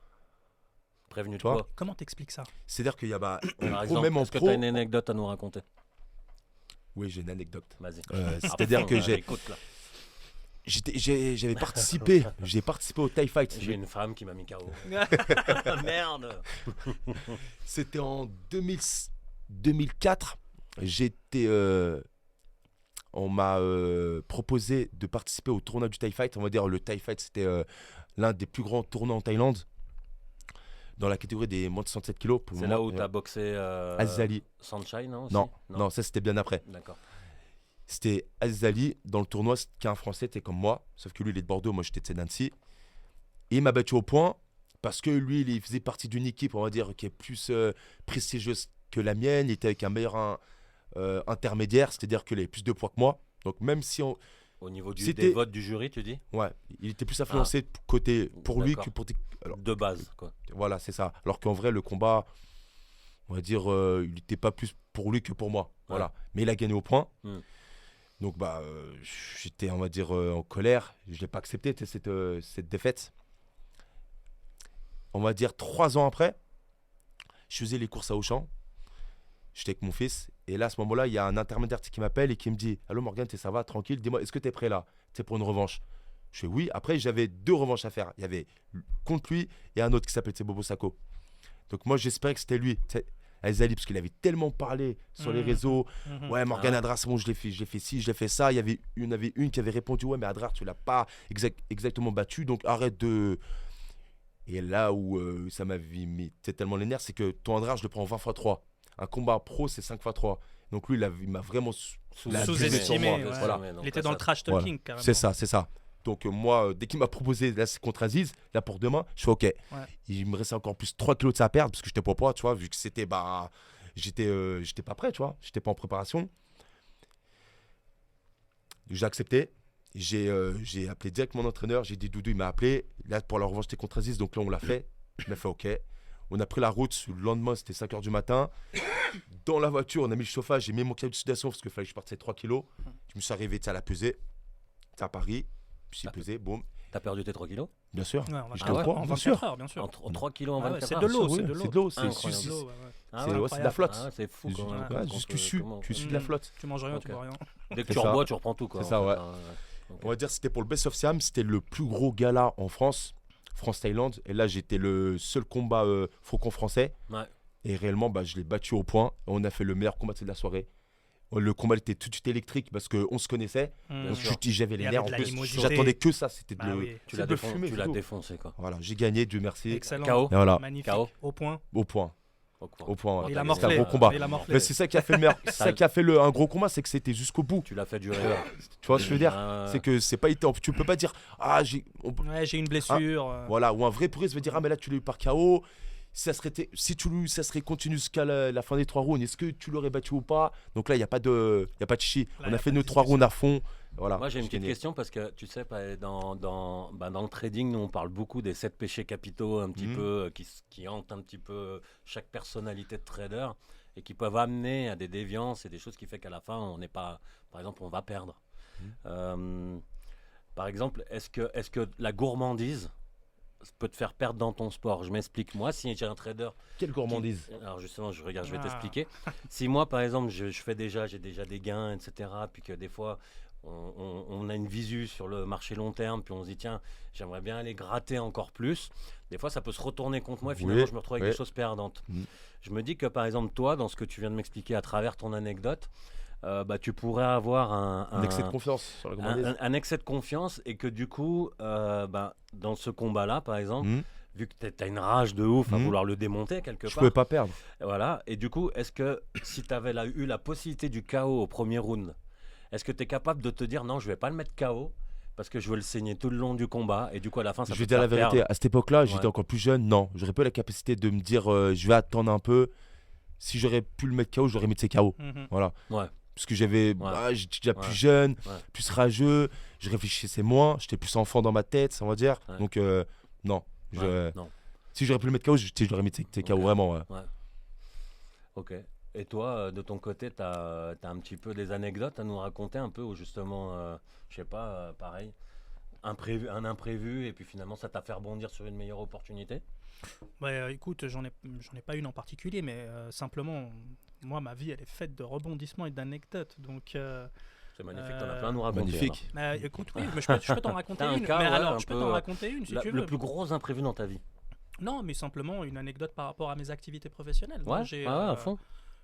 Prévenu de Tu vois quoi? Comment t'expliques ça? C'est-à-dire qu'il y a en Par pro, exemple, même en est-ce que pro. t'as une anecdote à nous raconter? Oui, j'ai une anecdote. Vas-y. C'est-à-dire que Écoute, là. j'avais participé, j'ai participé au TIE Fight. J'ai une femme qui m'a mis KO. Merde. C'était en 2004. J'étais, on m'a proposé de participer au tournoi du TIE Fight. On va dire le TIE Fight, c'était l'un des plus grands tournois en Thaïlande, dans la catégorie des moins de 67 kilos. C'est là où t'as boxé Aziz Ali. Sunshine, non aussi Non, ça c'était bien après. D'accord. C'était Aziz Ali dans le tournoi, qui est un Français, t'es comme moi, sauf que lui il est de Bordeaux, moi j'étais de Nancy. Et il m'a battu au point parce que lui il faisait partie d'une équipe, on va dire, qui est plus prestigieuse que la mienne. Il était avec un meilleur intermédiaire, c'est-à-dire qu'il avait plus de poids que moi. Donc même si on, Au niveau des C'était- votes du jury, tu dis? ouais, il était plus influencé côté pour lui D'accord. que pour alors, De base, quoi. voilà, c'est ça. Alors qu'en vrai le combat, on va dire, il n'était pas plus pour lui que pour moi. Voilà. Mais il a gagné au point. Mm. Donc j'étais, on va dire, en colère. Je l'ai pas accepté cette défaite. On va dire 3 ans après, je faisais les courses à Auchan. J'étais avec mon fils. Et là, à ce moment-là, il y a un intermédiaire qui m'appelle et qui me dit: Allô Morgane, ça va, tranquille, dis-moi, est-ce que tu es prêt là? C'est pour une revanche. Je fais oui. Après, j'avais 2 revanches à faire. Il y avait contre lui et un autre qui s'appelait Bobo Sako. Donc moi, j'espérais que c'était lui, Aziz Ali, parce qu'il avait tellement parlé sur les Mhm. réseaux. Mhm. Ouais, Morgane Ah. Adrar, c'est bon, je l'ai fait ci, je l'ai fait ça. Il y en avait une qui avait répondu: ouais, mais Adrar, tu l'as pas exactement battu, donc arrête de. Et là où ça m'avait mis tellement les nerfs, c'est que ton Adrar, je le prends en 20 x 3. Un combat pro, c'est 5 x 3. Donc lui, il m'a vraiment Sous-estimé, sur moi. ouais. Voilà. Il était dans le trash talking, carrément. C'est ça, c'est ça. Donc moi, dès qu'il m'a proposé, là c'est contre Aziz, là pour demain, je fais ok. Il me restait encore plus 3 kilos de ça à perdre, parce que j'étais pas, tu vois, vu que c'était, j'étais pas prêt, tu vois, j'étais pas en préparation. J'ai accepté, j'ai appelé direct mon entraîneur, j'ai dit Doudou, il m'a appelé, là pour la revanche j'étais contre Aziz, donc là on l'a fait, il m'a fait ok. On a pris la route, le lendemain c'était 5h du matin. Dans la voiture, on a mis le chauffage, j'ai mis mon câble de sudation parce qu'il fallait que je parte 3 kilos. Je me suis arrivé à la pesée, à Paris, puis j'ai pesé, boum. T'as perdu tes 3 kilos? Bien sûr. Ouais, on va J'étais au en poids, bien 24 sûr. heures, bien sûr. En 3 kilos en Ah ouais, 24 c'est heures? de l'eau, Ouais, c'est de l'eau. c'est de l'eau, c'est Incroyable. C'est de l'eau, ouais, ouais. Ah c'est ouais, ouais, c'est de la flotte. Ah, c'est fou Juste- quand même. ouais, juste Quand tu sues, comment- tu sues de la Mm. flotte. Tu manges rien, Ok. tu bois rien. Dès que C'est tu ça. rebois, tu reprends tout, quoi. C'est en ça, fait, ouais. hein, Ok. On va dire que c'était pour le Best of Siam, c'était le plus gros gala en France, France-Thaïlande. Et là, j'étais le seul combat faucon français. Ouais. Et réellement, je l'ai battu au point. On a fait le meilleur combat de la soirée. Le combat était tout de suite électrique parce qu'on se connaissait. Bien sûr. J'avais les Il y nerfs avait en de plus. l'animosité. J'attendais que ça. C'était Bah oui. Tu c'est l'as de fumer, tu l'as plutôt. défoncé, quoi. Voilà, j'ai gagné, Dieu merci. Excellent. KO. Et voilà, Magnifique. KO. Au point. au point. Au Au point. Il a C'était C'était un morflé. gros combat. Il a morflé. Mais c'est ça qui a fait le meilleur. C'est ça qui a fait un gros combat, c'est que c'était jusqu'au bout. Tu l'as fait durer. Tu vois ce que je veux dire? Ah, C'est que c'est pas été. Tu peux pas dire Ouais, j'ai une blessure. voilà, ou un vrai puriste va dire mais là tu l'as eu par KO. Ça serait ça serait continué jusqu'à la fin des 3 rounds. Est-ce que tu l'aurais battu ou pas? Donc là il y a pas de chichi. Là, On y a a fait pas de nos 3 discussion. rounds à fond. Voilà. Moi, j'ai une j'ai petite gagné. question parce que tu sais, dans le trading, nous, on parle beaucoup des 7 péchés capitaux un petit Mhm. peu qui hantent un petit peu chaque personnalité de trader et qui peuvent amener à des déviances et des choses qui fait qu'à la fin, on n'est pas, par exemple, on va perdre. Par exemple, est-ce que la gourmandise peut te faire perdre dans ton sport? Je m'explique. Moi, si j'ai un trader Quelle gourmandise. alors justement, je vais Ah. t'expliquer. Si moi, par exemple, j'ai déjà des gains, etc., puis que des fois, on a une visu sur le marché long terme, puis on se dit, tiens, j'aimerais bien aller gratter encore plus. Des fois, ça peut se retourner contre moi, et finalement, Oui, je me retrouve avec oui. des choses perdantes. Mhm. Je me dis que, par exemple, toi, dans ce que tu viens de m'expliquer à travers ton anecdote, tu pourrais avoir Un excès de confiance sur la gourmandise. un excès de confiance, et que du coup, dans ce combat-là, par exemple, Mhm. vu que tu as une rage de ouf à Mhm. vouloir le démonter quelque Je part. pouvais pas perdre. Voilà. Et du coup, est-ce que si tu avais eu la possibilité du KO au premier round, est-ce que tu es capable de te dire non, je vais pas le mettre KO parce que je veux le saigner tout le long du combat et du coup à la fin ça Je peut vais te dire la faire vérité, perdre. à cette époque-là, Ouais. j'étais encore plus jeune. Non, j'aurais pas eu la capacité de me dire je vais attendre un peu. Si j'aurais pu le mettre KO, j'aurais mis de ses KO. Mhm. Voilà. Ouais. Parce que j'étais déjà Ouais. plus jeune, Ouais. plus rageux, je réfléchissais moins, j'étais plus enfant dans ma tête, on va dire. Ouais. Donc, non. Ouais, non. Si j'aurais pu le mettre KO, j'aurais mis de ses KO, Ok. vraiment. Ouais. Ok. Et toi, de ton côté, tu as un petit peu des anecdotes à nous raconter un peu où justement, je sais pas, pareil, un imprévu et puis finalement ça t'a fait rebondir sur une meilleure opportunité? Ouais, écoute, j'en ai pas une en particulier, mais simplement, moi, ma vie, elle est faite de rebondissements et d'anecdotes. Donc, C'est magnifique, t'en as plein à nous raconter. Magnifique. écoute, oui, mais je peux t'en raconter T'as un une. cas, Mais ouais, alors, un je peux peu, t'en raconter une si tu veux. Le plus gros imprévu dans ta vie? Non, mais simplement une anecdote par rapport à mes activités professionnelles. Donc, Ouais, j'ai, ouais, à fond.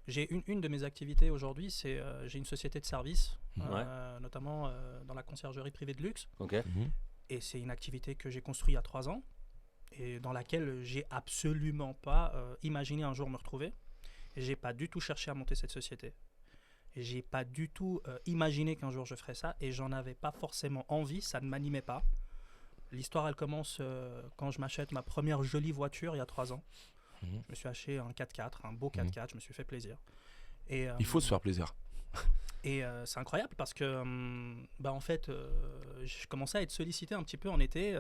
J'ai une de mes activités aujourd'hui, c'est j'ai une société de service, Ouais. notamment dans la conciergerie privée de luxe. Ok. Mhm. Et c'est une activité que j'ai construite il y a 3 ans et dans laquelle j'ai absolument pas imaginé un jour me retrouver. Et j'ai pas du tout cherché à monter cette société. Et j'ai pas du tout imaginé qu'un jour je ferais ça et j'en avais pas forcément envie, ça ne m'animait pas. L'histoire, elle commence quand je m'achète ma première jolie voiture il y a 3 ans. Mhm. Je me suis acheté un 4x4, un beau 4x4, je me suis fait plaisir. Et, Il faut se faire plaisir. et c'est incroyable parce que, en fait, je commençais à être sollicité un petit peu en été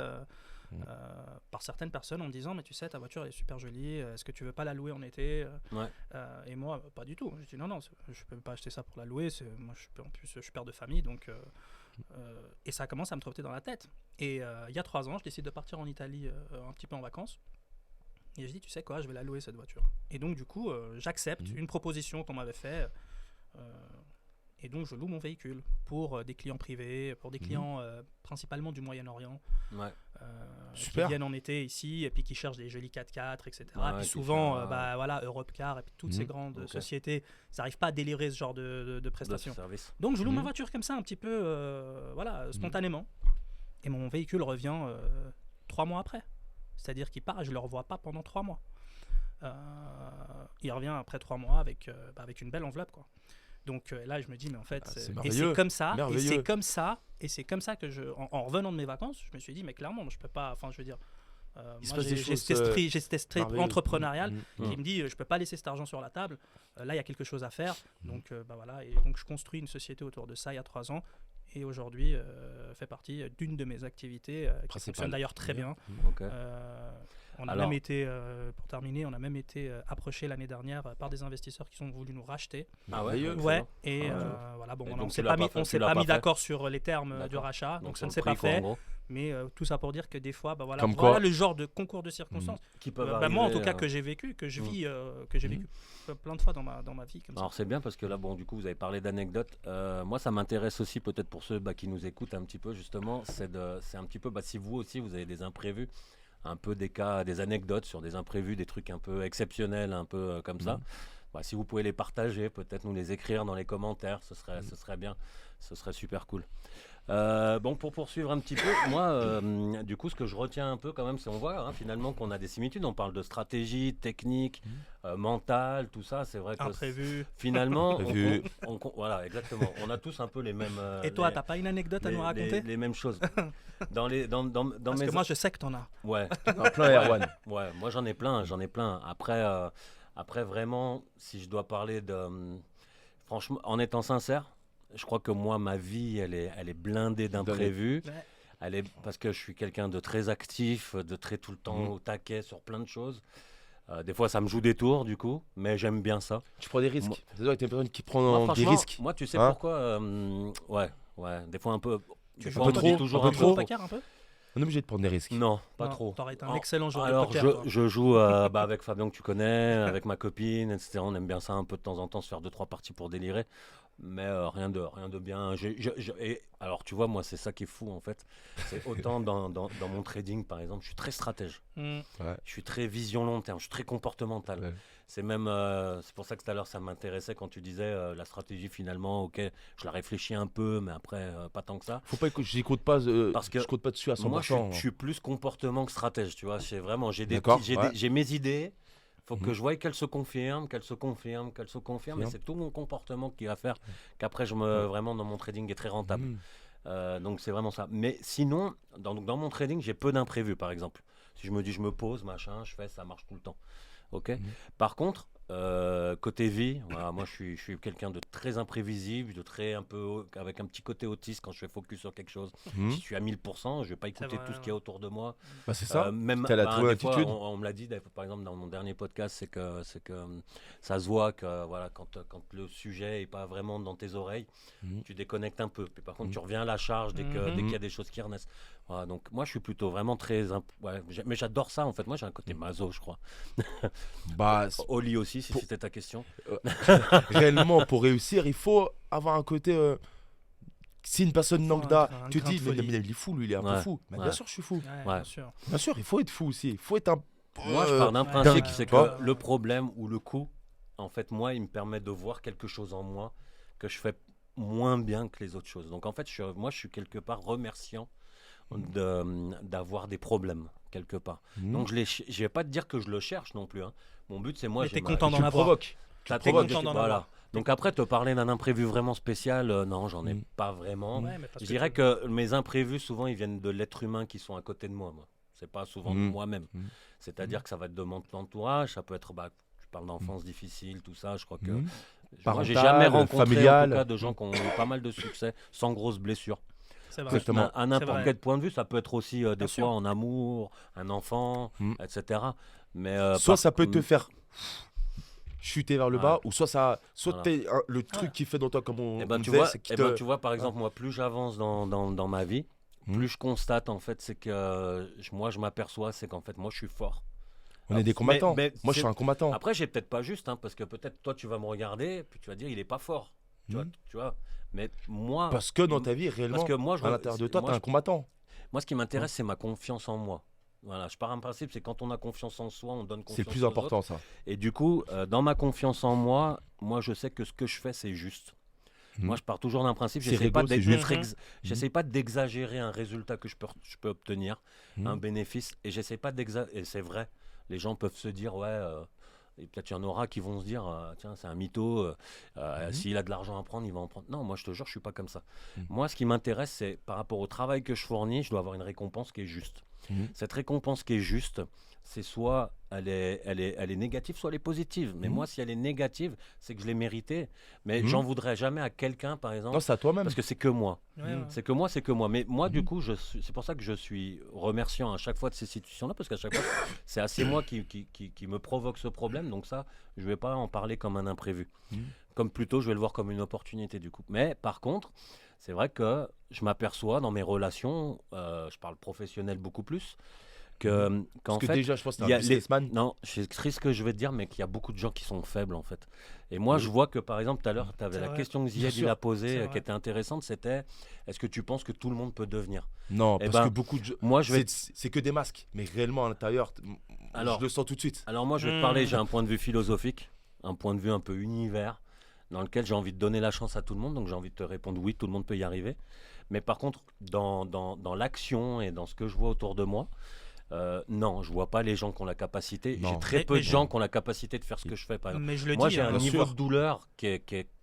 par certaines personnes en me disant mais tu sais, ta voiture elle est super jolie, est-ce que tu veux pas la louer en été? Ouais. Et moi, pas du tout. Je dis non, je peux pas acheter ça pour la louer. Moi, en plus, je suis père de famille, donc. Et ça commence à me trotter dans la tête. Et il y a 3 ans, je décide de partir en Italie un petit peu en vacances. Et je dis, tu sais quoi, je vais la louer cette voiture. Et donc, du coup, j'accepte une proposition qu'on m'avait faite. Et donc, je loue mon véhicule pour des clients privés, pour des clients principalement du Moyen-Orient. Ouais. Qui Super. viennent en été ici et puis qui cherchent des jolis 4x4, etc. Ouais, et puis qui souvent, font, voilà, Europcar et puis toutes ces grandes Ok. sociétés, ils n'arrivent pas à délivrer ce genre de prestations. De service. Donc je loue ma Mhm. voiture comme ça un petit peu voilà, spontanément. Et mon véhicule revient 3 mois après. C'est-à-dire qu'il part et je ne le revois pas pendant 3 mois. Il revient après 3 mois avec une belle enveloppe, quoi. Donc là je me dis mais en fait Ah, c'est et c'est merveilleux. comme ça et Merveilleux. c'est comme ça que en revenant de mes vacances je me suis dit mais clairement moi, je peux pas, enfin je veux dire Il se moi passe des j'ai choses, cet esprit merveilleux. entrepreneurial Mhm. qui me dit je peux pas laisser cet argent sur la table, là il y a quelque chose à faire. Donc voilà, et donc je construis une société autour de ça il y a 3 ans et aujourd'hui fait partie d'une de mes activités qui Principale. fonctionne d'ailleurs très bien. Ok. On a Alors- même été, pour terminer, on a même été approché l'année dernière par des investisseurs qui ont voulu nous racheter. Ah ouais. Merveilleux. Ouais, excellent. et Ah, voilà, bon, Et on donc s'est tu l'as pas pas mis, fait, on tu s'est l'as pas pas mis fait. d'accord sur les termes du D'accord. rachat, donc ça ne sur s'est le pas prix, quoi, en fait. gros, Mais tout ça pour dire que des fois, voilà, Comme voilà quoi- le genre de concours de circonstances. qui peuvent Moi, en arriver, tout cas, que j'ai vécu, que je Mm. vis, que j'ai vécu plein de fois dans ma vie comme ça. Alors c'est bien parce que là, bon, du coup, vous avez parlé d'anecdotes. Moi, ça m'intéresse aussi, peut-être pour ceux qui nous écoutent un petit peu, justement, c'est un petit peu, si vous aussi, vous avez des imprévus, un peu des cas, des anecdotes sur des imprévus, des trucs un peu exceptionnels, un peu comme ça. Bah, si vous pouvez les partager, peut-être nous les écrire dans les commentaires, ce serait bien, ce serait super cool. Bon, pour poursuivre un petit peu, moi, du coup, ce que je retiens un peu quand même, c'est on voit finalement qu'on a des similitudes. On parle de stratégie, technique, mentale, tout ça. C'est vrai que Imprévu. finalement, voilà, exactement. On a tous un peu les mêmes. Et toi, t'as pas une anecdote à nous raconter? Les mêmes choses. Dans Parce que moi, je sais que t'en as. Ouais. Un plein Erwan. Ouais, moi j'en ai plein. Après vraiment, si je dois parler de, franchement, en étant sincère, je crois que moi, ma vie, elle est blindée d'imprévus. Ouais. Parce que je suis quelqu'un de très actif, de très tout le temps au taquet sur plein de choses. Des fois, ça me joue des tours, du coup, mais j'aime bien ça. Tu prends des risques. Moi- C'est toi, t'es une personne qui prend Moi, des franchement, risques. moi, tu sais Hein pourquoi ouais, des fois un peu. Des joues fois, un on peu me dit trop, toujours un un peu peu Tu joues au trop. poker un peu? On est obligé de prendre des risques. Non, pas Non, trop. T'aurais été un excellent joueur Alors, de poker. toi. je joue avec Fabien que tu connais, avec ma copine, etc. On aime bien ça un peu de temps en temps, se faire 2-3 parties pour délirer. Mais rien de bien. Et alors, tu vois, moi, c'est ça qui est fou, en fait. C'est autant dans mon trading, par exemple, je suis très stratège. Hmm. Je suis très vision long terme, je suis très comportemental. Ouais. C'est même, c'est pour ça que tout à l'heure, ça m'intéressait quand tu disais la stratégie, finalement, ok, je la réfléchis un peu, mais après, pas tant que ça. Faut pas que j'écoute pas, Parce que je compte pas dessus à 100%. Moi, je suis plus comportement que stratège, tu vois. C'est vraiment, D'accord, ouais. j'ai mes idées. Faut que je voie qu'elles se confirment, qu'elles se confirment. Et c'est tout mon comportement qui va faire qu'après, vraiment, dans mon trading est très rentable. Donc, c'est vraiment ça. Mais sinon, dans mon trading, j'ai peu d'imprévus, par exemple. Si je me dis, je me pose, machin, je fais, ça marche tout le temps. Ok. Par contre, côté vie, voilà, moi je suis quelqu'un de très imprévisible, avec un petit côté autiste quand je fais focus sur quelque chose. Si je suis à 1000%, je vais pas écouter vrai, tout ce qu'il y a autour de moi. Bah, c'est ça. Même T'as la des fois, attitude. on me l'a dit, par exemple dans mon dernier podcast, c'est que ça se voit que voilà, quand le sujet est pas vraiment dans tes oreilles, tu déconnectes un peu. Puis par contre, tu reviens à la charge dès qu'il y a des choses qui renaissent. Voilà, donc moi je suis plutôt vraiment mais j'adore ça en fait. Moi j'ai un côté maso, je crois. Bah, Au lit aussi, si c'était ta question. réellement, pour réussir, il faut avoir un côté. Si une personne lambda, un tu te grain dis, de folie. mais il est fou, lui, il est un peu Ouais. fou. Mais Ouais. bien sûr, je suis fou. Ouais, Ouais. bien sûr. Bien sûr, il faut être fou aussi. Il faut être un. Moi, je pars d'un Ouais. principe, Dingue, c'est tu vois. que le problème ou le coup, en fait, moi, il me permet de voir quelque chose en moi que je fais moins bien que les autres choses. Donc, en fait, moi, je suis quelque part remerciant d'avoir des problèmes, quelque part. Donc, je vais pas te dire que je le cherche non plus. Hein. Mon but, c'est moi, Mais j'ai t'es ma- content d'en Tu le avoir. provoques. T'as T'es provoqué, content d'en voilà. avoir. Donc après, te parler d'un imprévu vraiment spécial, non, j'en ai pas vraiment. Ouais, mais parce Je que dirais que mes imprévus, souvent, ils viennent de l'être humain qui sont à côté de moi. C'est pas souvent de moi-même. C'est-à-dire que ça va être de mon entourage, ça peut être, tu parles d'enfance difficile, tout ça, je crois que... Moi, j'ai Parental, jamais rencontré en familial. tout cas de gens qui ont eu pas mal de succès sans grosses blessures. c'est vrai. Exactement. À n'importe vrai. quel point de vue, ça peut être aussi des Bien fois sûr. en amour, un enfant, etc. Mais Soit ça peut te faire chuter vers le bas, Ouais. ou soit Voilà. le truc qui fait dans toi, comme on, Eh on ben, tu disait, vois, c'est qu'il eh ben, tu vois, par exemple, moi, plus j'avance dans ma vie, plus je constate, en fait, c'est que moi, je m'aperçois, c'est qu'en fait, moi, je suis fort. on est des combattants. mais Moi, je suis un combattant. Après, j'ai peut-être pas juste, hein, parce que peut-être toi, tu vas me regarder, puis tu vas dire, il est pas fort. Tu vois. Mais moi, Parce que dans ta vie, réellement, parce que moi, à l'intérieur de toi, moi, t'es un combattant. moi, ce qui m'intéresse, c'est ma confiance en moi. Voilà, je pars d'un principe, c'est quand on a confiance en soi, on donne confiance C'est le plus aux important, autres. ça. Et du coup, dans ma confiance en moi, je sais que ce que je fais, c'est juste. Moi, je pars toujours d'un principe, C'est j'essaie rigolo, pas c'est d'être juste. j'essaie pas d'exagérer un résultat que je peux obtenir, un bénéfice, et j'essaie pas d'exagérer. Et c'est vrai, les gens peuvent se dire, ouais, et peut-être il y en aura qui vont se dire, tiens, c'est un mytho, s'il a de l'argent à prendre, il va en prendre. Non, moi, je te jure, je suis pas comme ça. Moi, ce qui m'intéresse, c'est par rapport au travail que je fournis, je dois avoir une récompense qui est juste. Cette récompense qui est juste, c'est soit elle est négative, soit elle est positive. Mais moi, si elle est négative, c'est que je l'ai méritée. Mais j'en voudrais jamais à quelqu'un, par exemple, Non, c'est à toi-même. parce que c'est que moi. Ouais, ouais. C'est que moi. Mais moi, du coup, c'est pour ça que je suis remerciant à chaque fois de ces situations-là, parce qu'à chaque fois, c'est assez moi qui me provoque ce problème. Donc ça, je ne vais pas en parler comme un imprévu. Comme plutôt, je vais le voir comme une opportunité, du coup. Mais par contre, c'est vrai que je m'aperçois dans mes relations, je parle professionnel beaucoup plus, qu'en Parce que fait, déjà, je pense que il t'es y un a les- businessman. non, c'est triste ce que je vais te dire, mais qu'il y a beaucoup de gens qui sont faibles en fait. Et moi, Oui. je vois que par exemple, tout à l'heure, tu avais C'est la vrai. question que Bien Ziad il sûr. a posée, C'est qui vrai. était intéressante, c'était est-ce que tu penses que tout le monde peut devenir? Non, Eh parce ben, que beaucoup de moi, je vais. c'est que des masques. Mais réellement, à l'intérieur, Alors- je le sens tout de suite. Alors moi, je vais te parler, j'ai un point de vue philosophique, un point de vue un peu univers, dans lequel j'ai envie de donner la chance à tout le monde, donc j'ai envie de te répondre oui, tout le monde peut y arriver. Mais par contre, dans l'action et dans ce que je vois autour de moi, non, je vois pas les gens qui ont la capacité. Non. J'ai très Mais- peu mais de je- gens qui ont la capacité de faire ce que je fais, par exemple. Mais je le Moi, dis. j'ai un bien niveau sûr. de douleur qui est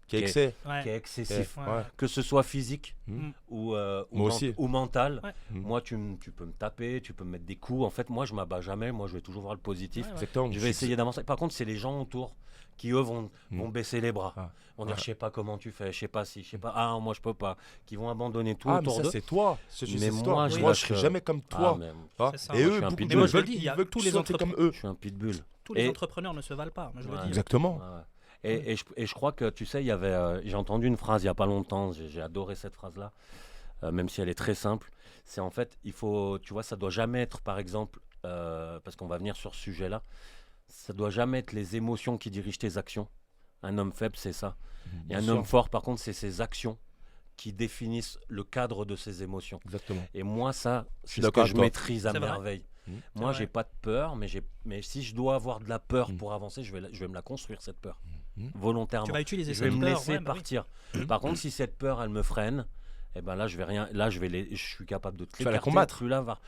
Qui est excès. Ouais. qui est excessif. Ouais. Ouais. Que ce soit physique Mm. ou Moi aussi. ou mental. Ouais. Mm. Moi, tu peux me taper, tu peux me mettre des coups. En fait, moi, je m'abats jamais. Moi, je vais toujours voir le positif. Ouais, ouais. Exactement. Je vais essayer d'avancer. Par contre, c'est les gens autour qui, eux, vont Mm. baisser les bras. Ah. Vont dire, Ouais. je sais pas comment tu fais, je sais pas si, je sais pas. Ah, moi, je peux pas. Qui vont abandonner tout Ah, mais autour ça, d'eux. c'est toi. Mais C'est toi. moi, je Moi, lâche, je serai jamais comme Ah, toi. mais Ah. C'est ça. Et Moi, je eux, suis un beaucoup pitbull. de Mais moi, gens je le veulent dis, il y ils a veulent que tous tu les sois fait comme entrepreneurs. eux. je suis un pitbull. Tous les Et- entrepreneurs ne se valent pas. Moi, je le dis. Exactement. Ouais, ouais. Et je crois que, tu sais, il y avait, j'ai entendu une phrase il y a pas longtemps, j'ai adoré cette phrase-là, même si elle est très simple. C'est en fait, il faut, tu vois, ça doit jamais être, par exemple, parce qu'on va venir sur ce sujet-là, ça doit jamais être les émotions qui dirigent tes actions. Un homme faible, c'est ça. Et Bien un sûr. homme fort, par contre, c'est ses actions qui définissent le cadre de ses émotions. Exactement. Et moi, ça, suis c'est ce d'accord que avec je toi. maîtrise à C'est vrai. merveille. Mhm. Moi, C'est j'ai vrai. pas de peur, mais si je dois avoir de la peur Mhm. pour avancer, je vais me la construire, cette peur, Mhm. volontairement. Tu vas utiliser Je vais cette me peur. laisser Ouais, bah oui. partir. Par contre, si cette peur, elle me freine, eh ben là, je vais rien. Là, je suis capable de te Tu vas la l'écarter, combattre. plus la voir.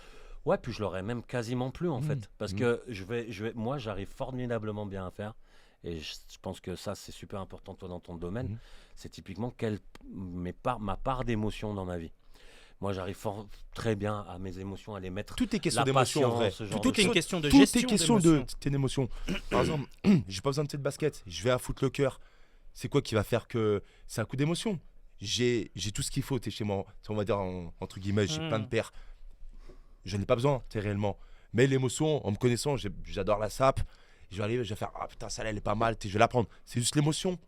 Ouais, puis je l'aurai même quasiment plus en Mhm. fait, parce Mhm. que moi, j'arrive formidablement bien à faire, et je pense que ça, c'est super important toi dans ton domaine. Mhm. C'est typiquement ma part d'émotion dans ma vie. Moi, j'arrive très bien à mes émotions, à les mettre. Tout est question La d'émotion, en vrai. patience, ce genre Tout de est une choses. question de Tout gestion. est question de d'émotions. tes émotions. Par exemple, j'ai pas besoin de cette basket. Je vais à Footlocker. C'est quoi qui va faire que c'est un coup d'émotion? J'ai tout ce qu'il faut. T'es chez moi. On va dire entre guillemets, j'ai plein de paires. Je n'ai pas besoin, réellement. Mais l'émotion, en me connaissant, j'adore la sape. Je vais arriver, je vais faire ah putain, celle-là elle est pas mal. Je vais la prendre. C'est juste l'émotion.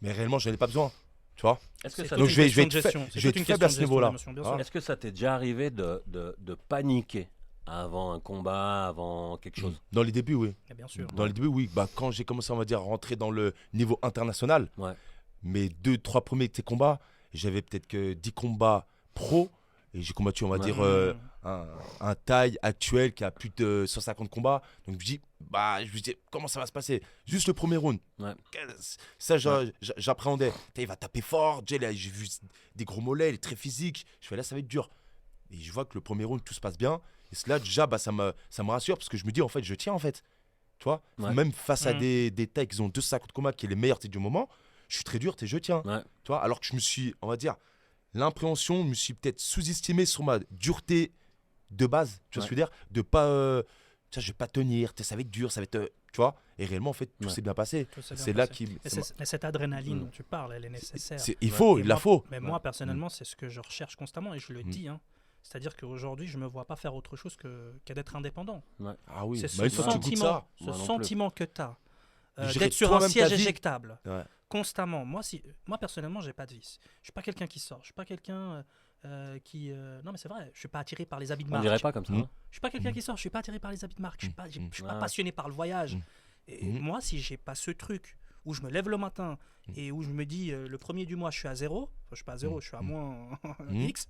Mais réellement, je n'en ai pas besoin. Tu vois? Est-ce que C'est ça Donc toute je vais une question de être fa- gestion. C'est je vais toute une être faible à ce question de niveau-là. gestion d'émotion, bien Ah. sûr. Est-ce que ça t'est déjà arrivé de paniquer avant un combat, avant quelque chose? Dans les débuts, oui. Mais bien sûr. Dans les débuts, oui. Bah, quand j'ai commencé, on va dire, à rentrer dans le niveau international, Ouais. mes 2-3 premiers de ces combats, j'avais peut-être que 10 combats pro. Et j'ai combattu, on va Ouais. dire, un taille actuel qui a plus de 150 combats. Donc je me dis, comment ça va se passer? Juste le premier round. Ouais. Ça, j'appréhendais. Putain, il va taper fort. J'ai vu des gros mollets, il est très physique. Je fais là, ça va être dur. Et je vois que le premier round, tout se passe bien. Et cela, déjà, ça me rassure parce que je me dis, en fait, je tiens, en fait. Tu vois? Ouais. Même face à Mhm. des tailles qui ont 250 combats, qui est les meilleurs du moment, je suis très dur, je tiens. Ouais. Tu vois? Alors que je me suis, on va dire, l'appréhension, je me suis peut-être sous-estimé sur ma dureté de base. Tu vois ce que je veux dire? De pas. Tu vois, je vais pas tenir, ça va être dur, ça va être. Tu vois? Et réellement, en fait, tout Ouais. s'est bien passé. Tout s'est bien C'est là passé. qui. Mais cette adrénaline Mm. dont tu parles, elle est nécessaire. Il Ouais. faut, Et il la moi- faut. Mais Ouais. moi, personnellement, c'est ce que je recherche constamment et je le Mm. dis. Hein. C'est-à-dire qu'aujourd'hui, je ne me vois pas faire autre chose que d'être indépendant. Ah oui, C'est bah, une ce fois que tu goûtes sentiment, ça. ce Moi non plus. sentiment que tu as Je dirais d'être sur un toi-même ta siège vie. éjectable Ouais. constamment. Moi, personnellement, j'ai pas de vice. Je suis pas quelqu'un qui sort. Je suis pas quelqu'un qui. Non, mais c'est vrai. Je suis pas attiré par les habits de On marque. dirait pas comme ça. Mm. hein. Je suis pas quelqu'un qui sort. Je suis pas attiré par les habits de marque. Je suis pas. Je suis pas Ouais. passionné par le voyage. Mm. Et Mm. moi, si j'ai pas ce truc où je me lève le matin et où je me dis le premier du mois, je suis à zéro. Enfin, je suis pas à zéro. Je suis à moins Mm. X.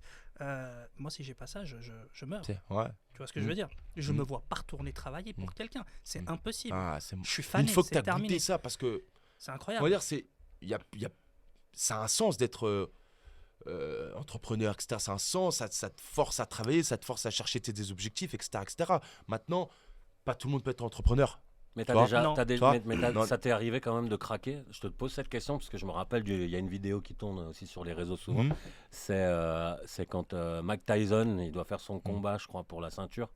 Moi, si j'ai pas ça, je meurs. Ouais. Tu vois ce que je veux dire? Je Mm. me vois pas retourner travailler pour quelqu'un. C'est Mm. impossible. Ah, Je suis fané. une fois que tu c'est as terminé. goûté ça, parce que. C'est On incroyable. va dire, ça a un sens d'être entrepreneur, etc. Ça a un sens, ça te force à travailler, ça te force à chercher tes objectifs, etc., etc. Maintenant, pas tout le monde peut être entrepreneur. Mais Tu vois? Non. t'as Tu vois? Non. ça t'est arrivé quand même de craquer? Je te pose cette question parce que je me rappelle, il y a une vidéo qui tourne aussi sur les réseaux souvent. Mhm. C'est quand Mike Tyson, il doit faire son combat, je crois, pour la ceinture.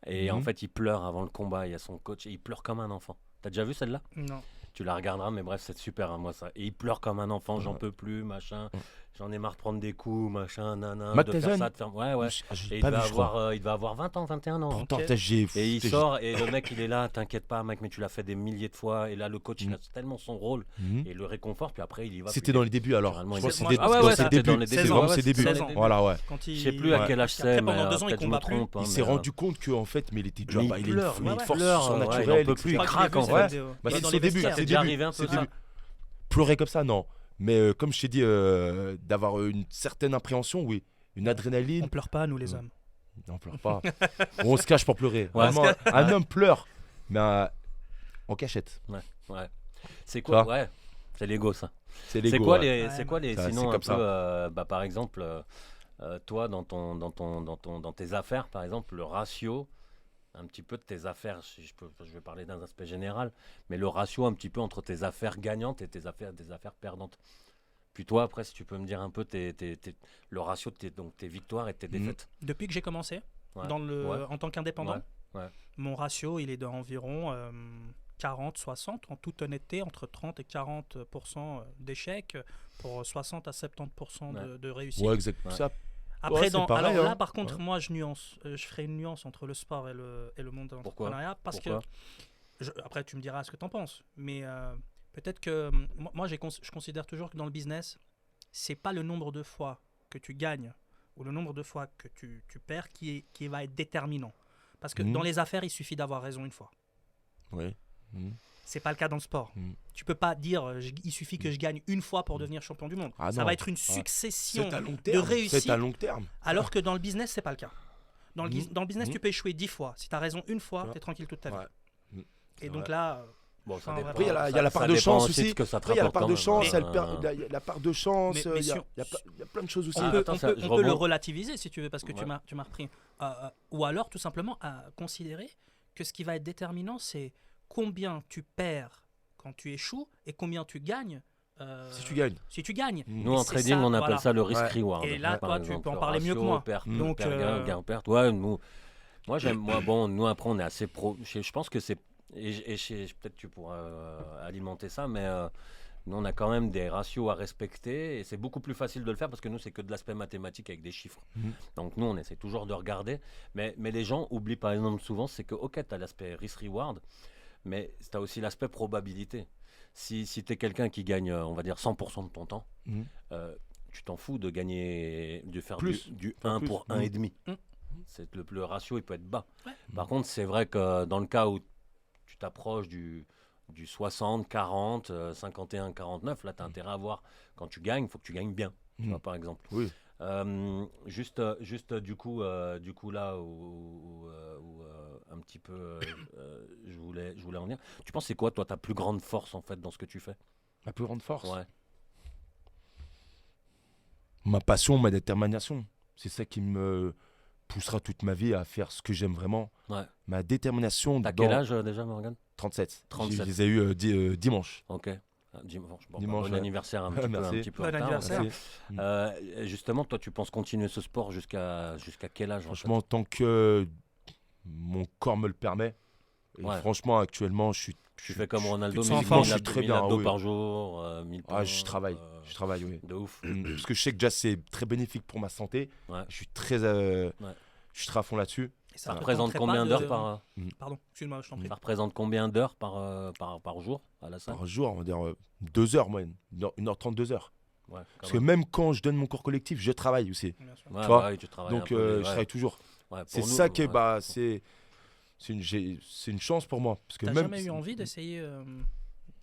Et en Mhm. fait, il pleure avant le combat. Il y a son coach et il pleure comme un enfant. T'as déjà vu celle-là? Non. Tu la regarderas, mais bref, c'est super, hein, moi ça. Et il pleure comme un enfant, j'en Ouais. peux plus, machin. Ouais. j'en ai marre de prendre des coups, machin, nanan, Mac de faire Tyson ça, de faire... Ouais, ouais. J'ai Et pas vu, je crois. il devait avoir 20 ans, 21 ans. Hein. Pourtant, Ok. putain, j'ai. Et il putain, sort, et le mec, il est là, t'inquiète pas, mec, mais tu l'as fait des milliers de fois. Et là, le coach, il Mm. a tellement son rôle, Mhm. et le réconfort, puis après, il y va. C'était puis dans les débuts alors. Généralement, Je il crois est- que c'est Moi, des- ah ouais, dans ouais, ses c'était débuts. dans les C'est débuts. vraiment Ouais, ses c'est débuts. 16 ans. Voilà, ouais. Quand il... Je sais plus à Ouais. quel âge Puis c'est, après, mais pendant 2 ans, il peut-être je me combat plus. trompe. Hein, Il s'est mais, rendu compte que en fait, mais il était dur. mais Bah, il il pleure, a une ouais, force pleure, surnaturelle. ouais, il en peut et plus, tout. il Je crois que craque, je l'ai en vu, vrai. cette vidéo. Bah, Il est c'est dans son les début, vestiaires. c'est C'est le déjà début. arrivé un peu C'est le ça. début. Pleurer comme ça, non. Mais comme je t'ai dit, d'avoir une certaine appréhension, oui. Une On adrénaline, pleure pas, nous, les Mm. hommes. on pleure pas. On se cache pour pleurer. Ouais. Vraiment, un homme pleure, mais en cachette. Ouais. C'est quoi? Tu vois Ouais, c'est l'ego, ça. C'est C'est l'ego. quoi ouais. les, Ouais, c'est quoi les, ça, sinon c'est un comme peu, ça. bah, par exemple, toi dans tes affaires, par exemple, le ratio un petit peu de tes affaires, si je vais parler d'un aspect général, mais le ratio un petit peu entre tes affaires gagnantes et des affaires perdantes. Puis toi, après, si tu peux me dire un peu le ratio de tes victoires et de tes Mhm. défaites. Depuis que j'ai commencé, Ouais. en tant qu'indépendant, Ouais. mon ratio, il est d'environ 40-60, en toute honnêteté, entre 30 et 40% d'échecs pour 60 à 70% de réussite. Ouais, exact. Ouais. Ça, Après, c'est pareil, alors là, hein. par contre, Ouais. moi, je ferai une nuance entre le sport et le monde de Pourquoi l'entrepreneuriat. Parce Pourquoi que, après, tu me diras ce que tu en penses, mais peut-être que moi, je considère toujours que dans le business, c'est pas le nombre de fois que tu gagnes ou le nombre de fois que tu perds qui va être déterminant. Parce que Mhm. dans les affaires, il suffit d'avoir raison une fois. ouais. Mhm. C'est pas le cas dans le sport. Mhm. Tu peux pas dire il suffit que je gagne une fois pour devenir champion du monde. Ah Ça non. va être une Ouais. succession C'est à long de terme. réussite. C'est à long terme. Alors que dans le business, c'est pas le cas. Dans le, Mhm. dans le business, Mhm. tu peux échouer 10 fois. Si tu as raison une fois, Ouais. tu es tranquille toute ta vie. Ouais. Mhm. Et C'est donc vrai. là, Bon, ça Enfin, dépend. Après, il y a la Ça part de dépend chance de aussi. ce que ça te Après, il y a la rapporte part quand de même, chance, hein. il y a la part de chance, Mais il y a sur- il y a plein de choses aussi. on Ah, peut, attends, on ça, peut- je on peut le rebondis. relativiser si tu veux, parce que Ouais. tu m'as repris. Ou alors, tout simplement, à considérer que ce qui va être déterminant, c'est combien tu perds quand tu échoues et combien tu gagnes Si tu gagnes. si tu gagnes. Mhm. Nous, en c'est trading, ça, on appelle voilà. ça le risk Ouais. reward. Et là, par toi, tu exemple, peux en le parler mieux que ratio moi. perte, Donc, gain, perte. Ouais, moi, j'aime. Bon, nous, après, on est assez pro. Je pense que c'est. Peut-être tu pourras alimenter ça, mais nous, on a quand même des ratios à respecter et c'est beaucoup plus facile de le faire parce que nous, c'est que de l'aspect mathématique avec des chiffres. Mhm. Donc, nous, on essaie toujours de regarder. Mais les gens oublient, par exemple, souvent, c'est que, ok, tu as l'aspect risk-reward, mais tu as aussi l'aspect probabilité. Si tu es quelqu'un qui gagne, on va dire, 100% de ton temps, Mhm. tu t'en fous de gagner, de faire Plus. du Faire 1 plus. pour Mhm. 1,5. Mhm. Le ratio, il peut être bas. Ouais. Par contre, c'est vrai que dans le cas où tu t'approches du 60, 40, 51, 49, là, tu as intérêt à voir, quand tu gagnes, il faut que tu gagnes bien, tu Mhm. vois, par exemple. Oui. Juste du coup là où un petit peu je voulais en venir. Tu penses c'est quoi toi ta plus grande force en fait dans ce que tu fais? Ma plus grande force. Ouais. Ma passion, ma détermination. C'est ça qui me poussera toute ma vie à faire ce que j'aime vraiment. Ouais. Ma détermination. T'as dans quel âge déjà Morgan? 37. 37. Je les ai eu dimanche. Ok. Dimanche. Bon, Dimanche, bon ouais. anniversaire un Merci. petit peu Bon en retard. anniversaire. Merci. Justement, toi, tu penses continuer ce sport jusqu'à quel âge en fait? Franchement, tant que mon corps me le permet. Et Ouais. franchement, actuellement, je suis. Tu fais comme Ronaldo, te sens en 1000 forme. Je suis très bien, abdos oui. par jour, 1000 Ah, je travaille. Je travaille, oui. de ouf. Parce que je sais que déjà, c'est très bénéfique pour ma santé. Ouais. Je suis très. Je suis très à fond là-dessus. Et Ça te représente tenterait combien pas d'heures de- par Pardon, excuse-moi, je t'en prie. Ça représente combien d'heures par jour à la salle? Par jour, on va dire 2 heures, moyenne. 1h30, 2 heures. Ouais, quand Parce que même. même quand je donne mon cours collectif, je travaille aussi. Bien sûr. Ouais, tu vois, bah oui, tu travailles Donc, un peu, je travaille toujours. ouais, pour C'est nous, ça qui est. ouais. Bah, c'est une chance pour moi. Parce que T'as même jamais eu envie d'essayer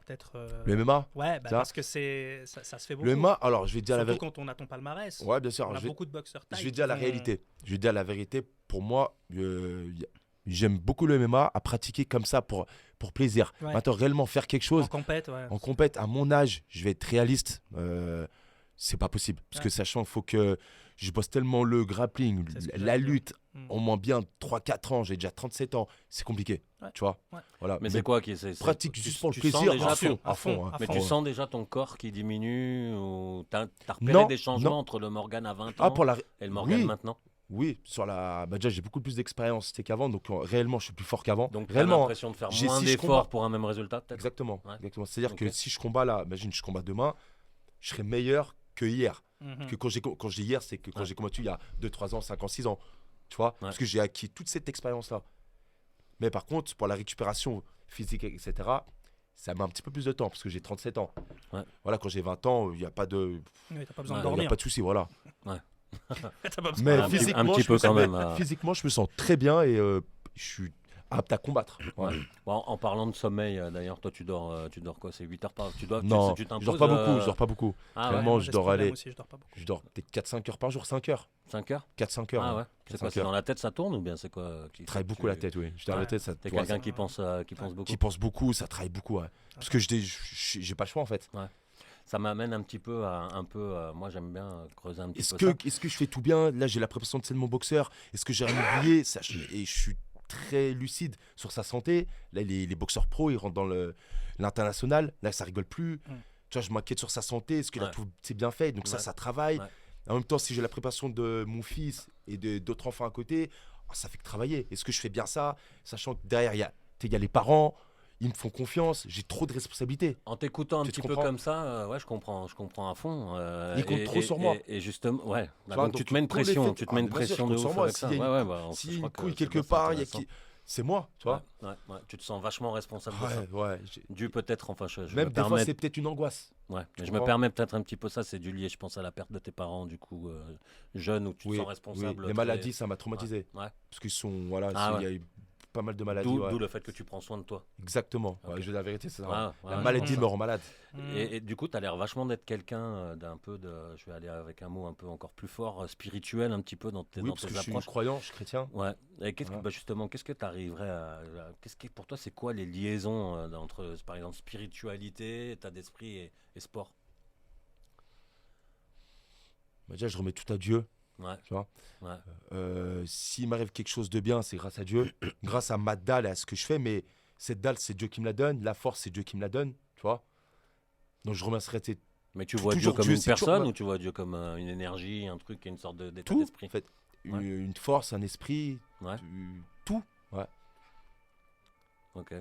peut-être le MMA. Ouais, bah, ça. parce que ça se fait beaucoup. Le MMA, alors je vais te dire la Surtout vérité. quand on a ton palmarès. Ouais, bien sûr. On a Je vais, beaucoup de boxeurs je taille vais qui dire la vont- réalité. Je vais dire la vérité. Pour moi, j'aime beaucoup le MMA à pratiquer comme ça pour plaisir. Ouais. Maintenant, réellement faire quelque chose. En compète, ouais. En compète, à mon âge, je vais être réaliste. C'est pas possible. Parce Ouais. que sachant qu'il faut que je bosse tellement le grappling, C'est ce que la j'allais dire. lutte, Mm. au moins bien 3-4 ans, j'ai déjà 37 ans. C'est compliqué. Ouais. Tu vois Ouais. Voilà. Mais c'est quoi qui pratique tu- juste pour le tu sens plaisir, déjà à ton- fond, à fond. hein. à Mais fond. tu sens déjà ton corps qui diminue ou t'as repéré Non, des changements non. entre le Morgan à 20 Ah, ans pour la... et le Morgan oui. maintenant? Oui, sur la... bah, déjà, j'ai beaucoup plus d'expérience qu'avant, donc réellement, je suis plus fort qu'avant. Donc t'as réellement, hein. l'impression de faire J'ai- moins si je d'efforts combats- pour un même résultat peut-être? Exactement. Ouais. Exactement. C'est-à-dire Ok. que si je combats là, imagine, je combats demain, je serai meilleur que hier. Que quand je dis hier, c'est que quand j'ai combattu il y a 2, 3 ans, 5 ans, 6 ans. Tu vois, parce que j'ai acquis toute cette expérience-là. Mais par contre, pour la récupération physique, etc., ça met un petit peu plus de temps parce que j'ai 37 ans. Voilà, quand j'ai 20 ans, il n'y a pas de. Oui, t'as pas besoin de Il n'y dormir. a pas de souci, voilà. T'as pas besoin Mais de dormir. physiquement, un petit peu quand même. Physiquement, je me sens très bien et je suis apte à combattre. Ouais. Bon, en parlant de sommeil, d'ailleurs, toi, tu dors quoi? C'est 8 heures par jour. Non, tu je dors t'imposes, pas beaucoup. Je dors pas beaucoup. Ah, Vraiment, Moi, je j'ai ce dors problème aller. aussi, je dors pas beaucoup. Je dors peut-être 4-5 heures par jour, 5 heures. 5 heures? 4-5 heures. Ah hein. ouais. C'est 5 quoi? C'est heures. dans la tête, ça tourne ou bien c'est quoi Je travaille beaucoup la tête, oui. Je travaille la tête, ça. T'es ouais, quelqu'un ça- qui pense beaucoup. qui pense beaucoup, ça travaille beaucoup, ouais. Parce que j'ai pas le choix en fait. Ça m'amène un petit peu moi, j'aime bien creuser un petit Est-ce peu que je fais tout bien? Là, j'ai la préparation de mon boxeur. Est-ce que j'ai rien oublié? Et je suis très lucide sur sa santé. Là, les boxeurs pros, ils rentrent dans l'international. Là, ça rigole plus. Tu vois, je m'inquiète sur sa santé. Est-ce qu'il a tout c'est bien fait? Donc ça travaille. En même temps, si j'ai la préparation de mon fils et d'autres enfants à côté, ça fait que travailler. Est-ce que je fais bien ça? Sachant que derrière, il y a les parents. Ils me font confiance, j'ai trop de responsabilités. En t'écoutant un Tu petit comprends peu comme ça, ouais, je comprends à fond. Ils comptent trop sur moi. Et justement, ouais. Tu vois, Donc tu donc te mets une tous les pression, faits- tu te mets une bien sûr, pression je de compte sur ouf moi. avec ça. S'il y a Ouais, une- ouais, S'il y je a crois une que couille c'est quelque bien, c'est part, intéressant. c'est moi, tu vois. Ouais. Tu te sens vachement responsable de ça. Ouais. Dû peut-être, enfin, je Même me des fois, permets. c'est peut-être une angoisse. Ouais, mais je me comprends permets peut-être un petit peu ça, c'est dû lié, je pense, à la perte de tes parents, du coup, jeune, où tu te Oui, sens responsable. Les maladies, ça m'a traumatisé. Ouais. Parce qu'ils sont, voilà, Ah il y a eu pas mal de maladies. D'où ouais. le fait que tu prends soin de toi. Exactement. Ok. Ouais, je veux dire la vérité, c'est ça. Ouais, La ouais, maladie je me pense rend malade. Et du coup, tu as l'air vachement d'être quelqu'un d'un peu de. Je vais aller avec un mot un peu encore plus fort, spirituel, un petit peu dans tes, Oui, dans parce que tes je suis approches. croyant, je suis chrétien. Ouais. Et Voilà. justement, qu'est-ce que tu arriverais qu'est-ce que pour toi, c'est quoi les liaisons entre, par exemple, spiritualité, état d'esprit et sport? Bah, déjà, je remets tout à Dieu. Ouais. Tu vois. Ouais. S'il m'arrive quelque chose de bien, c'est grâce à Dieu, grâce à ma dalle et à ce que je fais. Mais cette dalle, c'est Dieu qui me la donne. La force, c'est Dieu qui me la donne. Tu vois. Donc je remercierai Mais tu vois Dieu toujours comme Dieu, une c'est toujours personne ma- ou tu vois Dieu comme une énergie, un truc, une sorte d'état tout. d'esprit? En fait, Ouais. une force, un esprit, Ouais. tout. Ouais. Ok.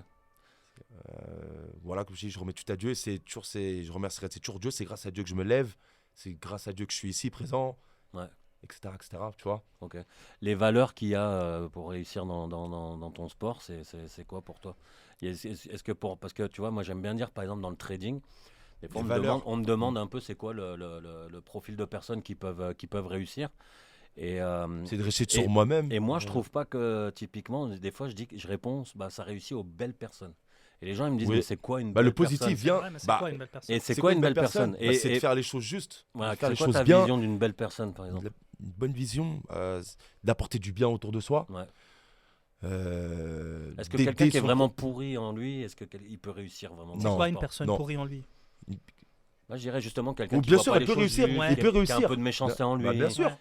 Voilà, comme je dis, je remets tout à Dieu. Je remercierai, c'est toujours Dieu. C'est grâce à Dieu que je me lève. C'est grâce à Dieu que je suis ici présent. Ouais. Etc. Tu vois. Ok. Les valeurs qu'il y a pour réussir dans ton sport, c'est quoi pour toi? Est-ce que parce que tu vois, moi j'aime bien dire par exemple dans le trading, des fois on me demande un peu c'est quoi le profil de personnes qui peuvent réussir. Et, C'est de rester sur moi-même. et moi je trouve pas que typiquement, des fois je réponds, bah, ça réussit aux belles personnes. Et les gens ils me disent Oui. mais c'est quoi une Bah, belle le positif personne? vient. Ouais, mais c'est Bah, quoi une belle personne? Et c'est quoi une belle personne? Bah, c'est de faire les choses justes. Voilà, de faire c'est les quoi choses ta bien. vision d'une belle personne par exemple? Une bonne vision, d'apporter du bien autour de soi. Ouais. Euh, Est-ce que d'aider quelqu'un qui est son- vraiment pourri en lui, est-ce qu'il peut réussir vraiment dans Non. son Pas une sport? personne Non. pourrie en lui. Moi, je dirais justement quelqu'un Ou qui bien voit sûr, pas il les peut choses réussir, vues, il qui peut a un réussir. peu de méchanceté en lui. Bah, bien sûr. Ouais.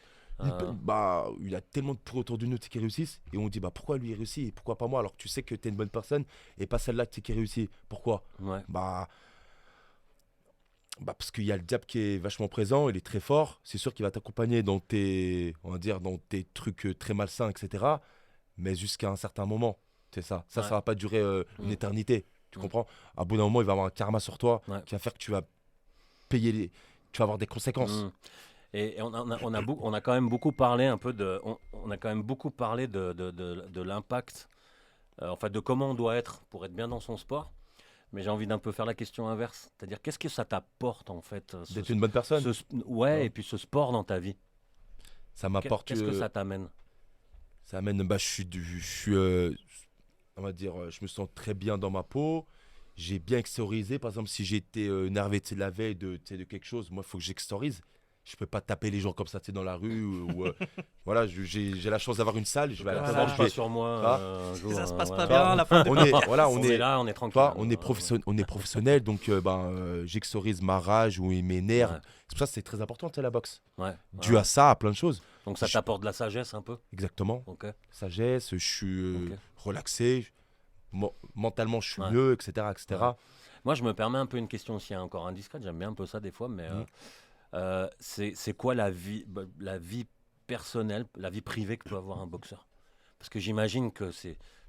Il a tellement de pros autour de nous qui réussissent et on dit bah pourquoi lui il réussit et pourquoi pas moi alors que tu sais que tu es une bonne personne et pas celle-là qui réussit. Pourquoi? Ouais. Bah parce qu'il y a le diable qui est vachement présent, il est très fort, c'est sûr qu'il va t'accompagner dans tes trucs très malsains, etc. Mais jusqu'à un certain moment, c'est ça. Ça Ouais. va pas durer une Mm. éternité, tu Mm. comprends? À bout d'un moment, il va avoir un karma sur toi Ouais. qui va faire que tu vas payer tu vas avoir des conséquences. Mm. Et on a quand même beaucoup parlé un peu on a quand même beaucoup parlé de l'impact, en fait, de comment on doit être pour être bien dans son sport. Mais j'ai envie d'un peu faire la question inverse, c'est-à-dire qu'est-ce que ça t'apporte en fait, D'être une bonne personne, ouais, et puis ce sport dans ta vie. ça m'apporte. Qu'est-ce que ça t'amène? Ça amène, je suis on va dire, je me sens très bien dans ma peau. J'ai bien extériorisé. Par exemple, si j'étais énervé la veille de quelque chose, moi, il faut que j'extériorise. Je peux pas taper les gens comme ça dans la rue. Voilà, j'ai la chance d'avoir une salle. Je vais à la Voilà. salle, Ça je pas vais- sur moi. Ah. Un jour, Ça se passe pas voilà. bien, la fin de on est, voilà, On est là, on est tranquille. on est professionnel, donc j'extériorise ma rage ou mes nerfs. Ouais. C'est pour ça que c'est très important, la boxe. Ouais. Dû Ouais. à ça, à plein de choses. Donc ça t'apporte de la sagesse un peu. Exactement. Ok. Sagesse, je suis Ok. relaxé, mentalement je suis Ouais. mieux, etc. Ouais. Moi, je me permets un peu une question aussi encore indiscrète. J'aime bien un peu ça des fois, mais c'est quoi la vie personnelle, la vie privée que peut avoir un boxeur? Parce que j'imagine que